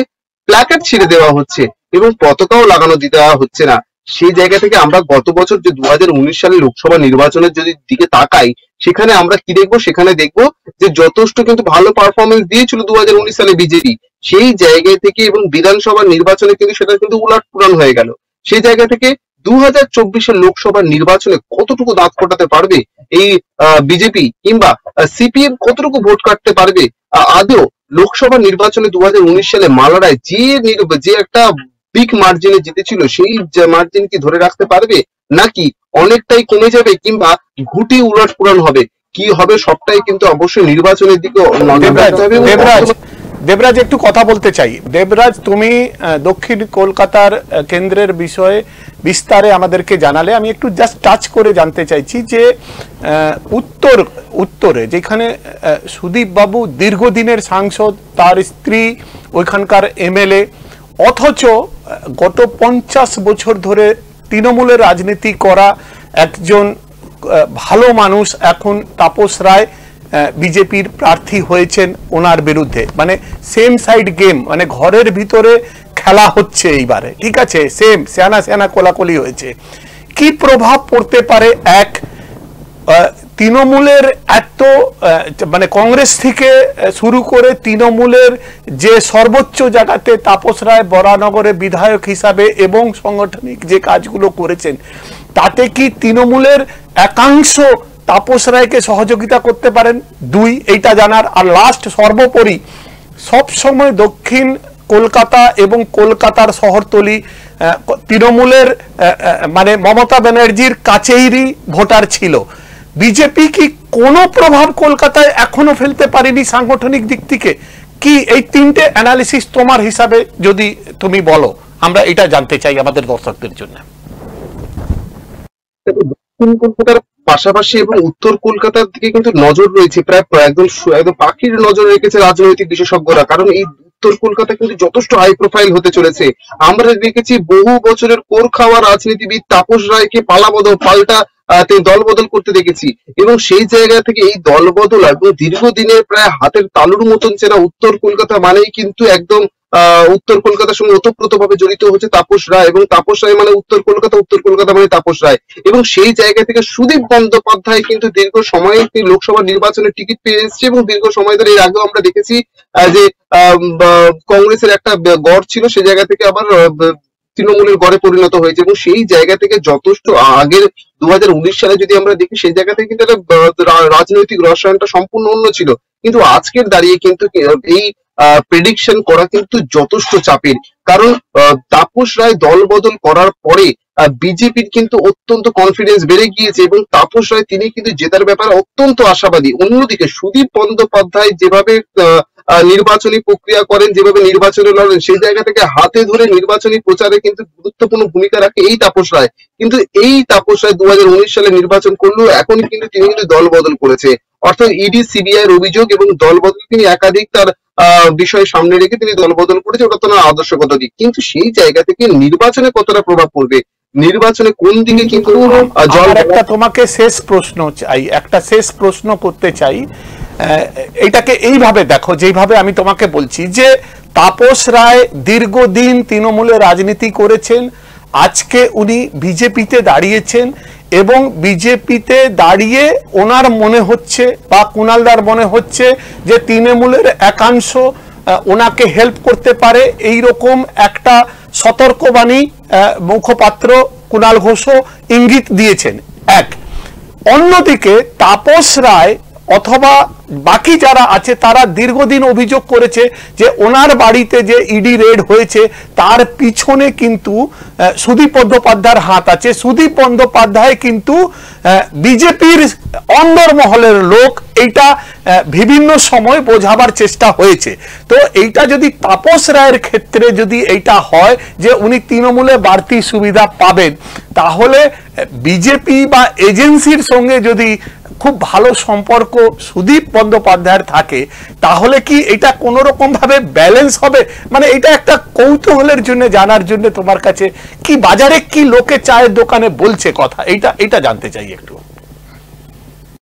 প্ল্যাকার্ড ছিঁড়ে দেওয়া হচ্ছে এবং পতাকাও লাগানো দেওয়া হচ্ছে না। সেই জায়গা থেকে আমরা গত বছর যে 2019 সালে লোকসভা নির্বাচনের যদি দিকে তাকাই সেখানে আমরা কি দেখবো, সেখানে দেখবো যে যথেষ্ট কিন্তু ভালো পারফরমেন্স দিয়েছিল 2019 সালে বিজেপি, সেই জায়গা থেকে এবং বিধানসভা নির্বাচনে কিন্তু সেটা কিন্তু উলটপুলট হয়ে গেল। সেই জায়গা থেকে 2024 লোকসভা নির্বাচনে কতটুকু দাঁত ফোটাতে পারবে এই বিজেপি কিংবা সিপিএম, কতটুকু ভোট কাটতে পারবে আদৌ লোকসভা নির্বাচনে 2019 সালে মালারায় যে একটা বিগ মার্জিনে জিতেছিল সেই মার্জিন কি ধরে রাখতে পারবে নাকি অনেকটাই কমে যাবে কিংবা ঘুটি উলটপুলট হবে, কি হবে সবটাই কিন্তু অবশ্যই নির্বাচনের দিকে নজর রাখতে হবে। দেবরাজ একটু কথা বলতে চাই। দেবরাজ, তুমি দক্ষিণ কলকাতার কেন্দ্রের বিষয়ে বিস্তারে আমাদেরকে জানালে, আমি একটু জাস্ট টাচ করে জানতে চাইছি যে উত্তরে যেখানে সুদীপ বাবু দীর্ঘদিনের সাংসদ, তার স্ত্রী ওইখানকার এমএলএ, অথচ গত 50 বছর ধরে তৃণমূলের রাজনীতি করা একজন ভালো মানুষ এখন তাপস রায় বিজেপির প্রার্থী হয়েছেন ওনার বিরুদ্ধে, মানে সেম সাইড গেম, মানে ঘরের ভিতরে খেলা হচ্ছে এইবারে, ঠিক আছে, সেম সেনা কোলাকুলি হয়েছে। কি প্রভাব পড়তে পারে এক তৃণমূলের এত মানে কংগ্রেস থেকে শুরু করে তৃণমূলের যে সর্বোচ্চ জায়গাতে তাপস রায় বরানগরে বিধায়ক হিসাবে এবং সাংগঠনিক যে কাজগুলো করেছেন, তাতে কি তৃণমূলের একাংশ তাপস রায়কে সহযোগিতা করতে পারেন? দুই, এইটা জানার। আর লাস্ট, সর্বোপরি সবসময় দক্ষিণ কলকাতা এবং কলকাতার শহরতলি তৃণমূলের মানে মমতা ব্যানার্জির কাছেরই ভোটার ছিল, বিজেপি কি কোনো প্রভাব কলকাতায় এখনো ফেলতে পারেনি সাংগঠনিক দিক থেকে? কি এই তিনটে অ্যানালিসিস তোমার হিসাবে যদি তুমি বলো, আমরা এটা জানতে চাই আমাদের দর্শকদের জন্য। দক্ষিণ কলকাতার পাশাপাশি এবং উত্তর কলকাতার দিকে কিন্তু নজর রয়েছে, প্রায় একদম পাখির নজর রেখেছে রাজনৈতিক বিশেষজ্ঞরা, কারণ এই উত্তর কলকাতা কিন্তু যথেষ্ট হাই প্রোফাইল হতে চলেছে। আমরা দেখেছি বহু বছরের কোর খাওয়া রাজনীতিবিদ তাপস রায়কে পাল্টা দল বদল করতে দেখেছি, এবং সেই জায়গা থেকে এই দল বদল এবং দীর্ঘদিনের প্রায় হাতের তালুর মতন চেনা উত্তর কলকাতা মানেই কিন্তু একদম উত্তর কলকাতার সঙ্গে ওতপ্রোতভাবে জড়িত হচ্ছে তাপস রায়, এবং তাপস রায় মানে উত্তর কলকাতা মানে তাপস রায়। এবং সেই জায়গা থেকে সুদীপ বন্দ্যোপাধ্যায় কিন্তু দীর্ঘ সময়ে লোকসভা নির্বাচনের টিকিট পেয়ে এসেছে, এবং দীর্ঘ সময় ধরে এর আগেও আমরা দেখেছি যে কংগ্রেসের একটা গড় ছিল, সেই জায়গা থেকে আবার তৃণমূলের গড়ে পরিণত হয়েছে। এবং সেই জায়গা থেকে যথেষ্ট আগের 2019 সালে যদি আমরা দেখি সেই জায়গা থেকে কিন্তু রাজনৈতিক রসায়নটা সম্পূর্ণ অন্য ছিল, কিন্তু আজকের দাঁড়িয়ে কিন্তু এই প্রেডিকশন করা কিন্তু যথেষ্ট চাপের, কারণ তাপস রায় দল বদল করার পরে বিজেপির কিন্তু অত্যন্ত কনফিডেন্স বেড়ে গিয়েছে, এবং তাপস রায় তিনি কিন্তু জেতার ব্যাপারে অত্যন্ত আশাবাদী। অন্যদিকে সুদীপ বন্দ্যোপাধ্যায় যেভাবে নির্বাচনী প্রক্রিয়া করেন, যেভাবে নির্বাচনে লড়েন, সেই জায়গা থেকে হাতে ধরে নির্বাচনী প্রচারে কিন্তু গুরুত্বপূর্ণ ভূমিকা রাখে এই তাপস রায়। কিন্তু এই তাপস রায় 2019 সালে নির্বাচন করলেও এখনই কিন্তু তিনি কিন্তু দল বদল করেছে, অর্থাৎ ইডি সিবিআই এর অভিযোগ এবং দল বদল তিনি একাধিক তার বিষয় সামনে রেখে তিনি দল বদল করেছে, ওটা তো না আদর্শগত দিক। কিন্তু সেই জায়গা থেকে নির্বাচনে কতটা প্রভাব পড়বে, নির্বাচনে কোন দিকে কিন্তু একটা তোমাকে শেষ প্রশ্ন চাই, একটা শেষ প্রশ্ন করতে চাই। এইটাকে এইভাবে দেখো, যেভাবে আমি তোমাকে বলছি যে তাপস রায় দীর্ঘদিন তৃণমূলে রাজনীতি করেছেন, আজকে উনি বিজেপিতে দাঁড়িয়েছেন, এবং বিজেপিতে দাঁড়িয়ে ওনার মনে হচ্ছে বা কুণালদার মনে হচ্ছে যে তৃণমূলের একাংশ ওনাকে হেল্প করতে পারে, এই রকম একটা সতর্কবাণী মুখপাত্র কুণাল ঘোষও ইঙ্গিত দিয়েছেন। এক, অন্যদিকে তাপস রায় অথবা বাকি যারা আছে তারা দীর্ঘদিন অভিযোগ করেছে যে ওনার বাড়িতে যে ইডি রেড হয়েছে তার পিছনে কিন্তু সুদীপ বন্দ্যোপাধ্যায়ের হাত আছে। সুদীপ বন্দ্যোপাধ্যায় কিন্তু বিজেপির অন্দরমহলের লোক, এইটা বিভিন্ন সময় বোঝাবার চেষ্টা হয়েছে। তো এইটা যদি তাপস রায়ের ক্ষেত্রে যদি এইটা হয় যে উনি তৃণমূলে বাড়তি সুবিধা পাবেন, তাহলে বিজেপি বা এজেন্সির সঙ্গে যদি খুব ভালো সম্পর্ক সুদীপ বন্দ্যোপাধ্যায়ের থাকে, তাহলে কি এটা কোন রকম ভাবে ব্যালেন্স হবে? মানে এটা একটা কৌতূহলের জন্য জানার জন্য তোমার কাছে কি বাজারে কি লোকে চায়ের দোকানে বলছে কথা, এটা জানতে চাই একটু।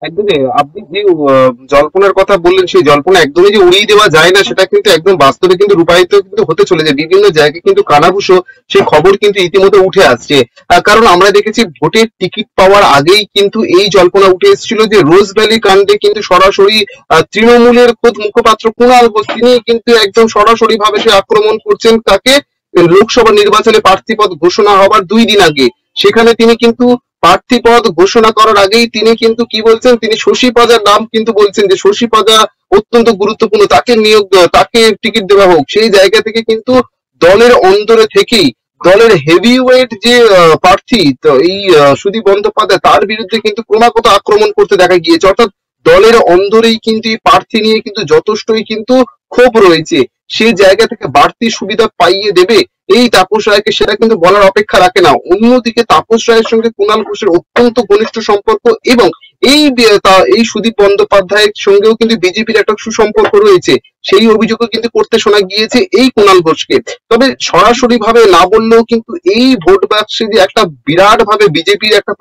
একদমই, আপনি যে জল্পনার কথা বললেন সেই জল্পনা একদমই যে উড়িয়ে দেওয়া যায় না, সেটা কিন্তু একদম বাস্তবে কিন্তু রূপায়িত কিন্তু হতে চলেছে। বিভিন্ন জায়গায় কিন্তু কানাঘুষো সেই খবর কিন্তু ইতিমধ্যে উঠে আসছে। কারণ আমরা দেখেছি ভোটের টিকিট পাওয়ার আগেই কিন্তু এই জল্পনা উঠে এসেছিল যে রোজ ভ্যালি কাণ্ডে কিন্তু সরাসরি তৃণমূলের খোদ মুখপাত্র কুণাল ঘোষ তিনি কিন্তু একদম সরাসরি ভাবে সে আক্রমণ করছেন তাকে লোকসভা নির্বাচনে প্রার্থীপদ ঘোষণা হবার 2 দিন আগে। সেখানে তিনি কিন্তু প্রার্থীপদ ঘোষণা করার আগেই তিনি কিন্তু কি বলছেন, তিনি শশী পাজার নাম কিন্তু বলছেন যে শশী পাজা অত্যন্ত গুরুত্বপূর্ণ, তাকে নিয়োগ দেওয়া, তাকে টিকিট দেওয়া হোক। সেই জায়গা থেকে কিন্তু দলের অন্তরে থেকেই দলের হেভিওয়েট যে প্রার্থী এই সুদীপ বন্দ্যোপাধ্যায় তার বিরুদ্ধে কিন্তু ক্রমাগত আক্রমণ করতে দেখা গিয়েছে। অর্থাৎ দলের অন্দরেই কিন্তু এই প্রার্থী নিয়ে কিন্তু যথেষ্টই কিন্তু ক্ষোভ রয়েছে। সেই জায়গা থেকে বাড়তি সুবিধা পাইয়ে দেবে এই তাপস রায়কে, সেটা কিন্তু বলার অপেক্ষা রাখে না। অন্যদিকে তাপস রায়ের সঙ্গে কুণাল ঘোষের অত্যন্ত ঘনিষ্ঠ সম্পর্ক এবং এই সুদীপ বন্দ্যোপাধ্যায়ের সঙ্গেও কিন্তু বিজেপির একটা সুসম্পর্ক রয়েছে, সেই অভিযোগও কিন্তু করতে শোনা গিয়েছে এই কুণাল ঘোষকে। তবে সরাসরি ভাবে না বললেও কিন্তু এই ভোট বাক্সে যে একটা বিরাট ভাবে বিজেপির একটা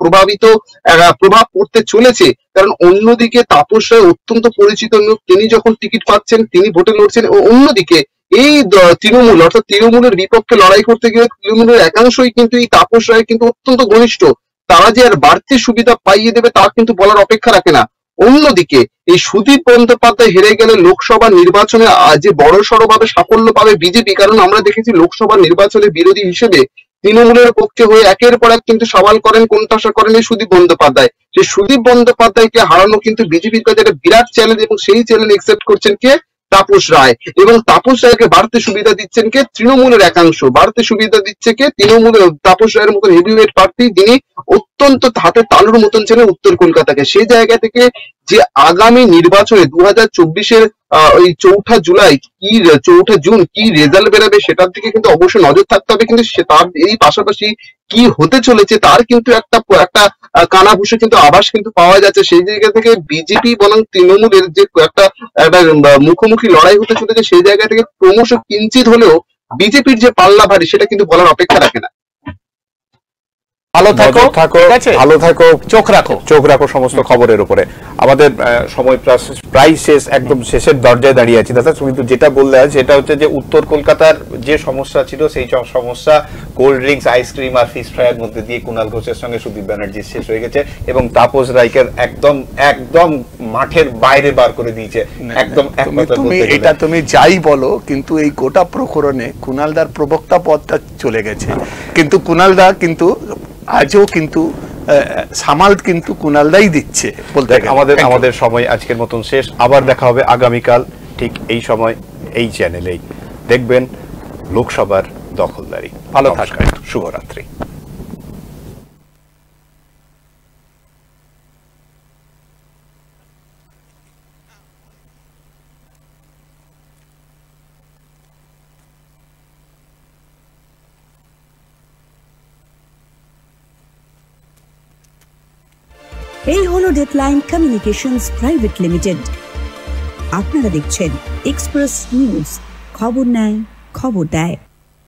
প্রভাব পড়তে চলেছে। কারণ অন্যদিকে তাপস রায় অত্যন্ত পরিচিত লোক, তিনি যখন টিকিট পাচ্ছেন তিনি ভোটে লড়ছেন, ও অন্যদিকে এই তৃণমূল অর্থাৎ তৃণমূলের বিপক্ষে লড়াই করতে গিয়ে তৃণমূলের একাংশই কিন্তু এই তাপস রায় কিন্তু অত্যন্ত ঘনিষ্ঠ। তারা যে আর বাড়তি সুবিধা পাইয়ে দেবে তা কিন্তু বলার অপেক্ষা রাখে না। অন্যদিকে এই সুদীপ বন্দ্যোপাধ্যায় হেরে গেলে লোকসভা নির্বাচনে যে বড়সড় ভাবে সাফল্য পাবে বিজেপি। কারণ আমরা দেখেছি লোকসভা নির্বাচনে বিরোধী হিসেবে তৃণমূলের পক্ষে হয়ে একের পর এক কিন্তু সওয়াল করেন, কোণঠাসা করেন এই সুদীপ বন্দ্যোপাধ্যায়। সেই সুদীপ বন্দ্যোপাধ্যায়কে হারানো কিন্তু বিজেপির কাছে একটা বিরাট চ্যালেঞ্জ, এবং সেই চ্যালেঞ্জ একসেপ্ট করছেন কে? তাপস রায়। এবং তাপস রায়কে বাড়তি সুবিধা দিচ্ছেন কে? তৃণমূলের একাংশ। বাড়তি সুবিধা দিচ্ছে কে? তৃণমূলের তাপস রায়ের মতন হেভিওয়েট প্রার্থী, যিনি অত্যন্ত হাতে তালুর মতন ছিলেন উত্তর কলকাতাকে। সেই জায়গা থেকে যে আগামী নির্বাচনে 2024-এর ওই 4 জুলাই কি 4 জুন কি রেজাল্ট বেরোবে সেটার দিকে কিন্তু অবশ্যই নজর থাকতে হবে। কিন্তু তার এই পাশাপাশি কি হতে চলেছে তার কিন্তু একটা কানাঘুষো কিন্তু আভাস কিন্তু পাওয়া যাচ্ছে। সেই জায়গা থেকে বিজেপি বনাম তৃণমূলের যে একটা মুখোমুখি লড়াই হতে চলেছে, সেই জায়গা থেকে ক্রমশ কিঞ্চিত হলেও বিজেপির যে পাল্লা ভারী সেটা কিন্তু বলার অপেক্ষা রাখে না। ভালো থাকো, ভালো থাকো, চোখ রাখো সমস্ত খবরের উপরে। আমাদের সময় প্রায় শেষ, একদম শেষের দরজায় দাঁড়িয়ে আছি দাদা। কিন্তু যেটা বললে সেটা হচ্ছে যে উত্তর কলকাতার যে সমস্যা ছিল সেই সমস্যা কোল্ড ড্রিঙ্কস, আইসক্রিম আর ফিশ ফ্রাইয়ের মধ্যে দিয়ে কুণাল ঘোষের সঙ্গে সুদীপ ব্যানার্জি শেষ হয়ে গেছে, এবং তাপস রায়কে একদম মাঠের বাইরে বার করে দিয়েছে। একদম এটা তুমি যাই বলো, কিন্তু এই গোটা প্রকরণে কুণালদার প্রবক্তা পদটা চলে গেছে। কিন্তু কুণালদা কিন্তু আজও কিন্তু সামাল কিন্তু কুণালদাই দিচ্ছে বলতে। আমাদের সময় আজকের মতন শেষ। আবার দেখা হবে আগামীকাল ঠিক এই সময় এই চ্যানেলেই। দেখবেন লোকসভার দখলদারি। ভালো থাকবেন, শুভরাত্রি। এই হলো ডেডলাইন কমিউনিকেশনস প্রাইভেট লিমিটেড। আপনারা দেখছেন এক্সপ্রেস নিউজ, খবর নেয়, খবর দেয়।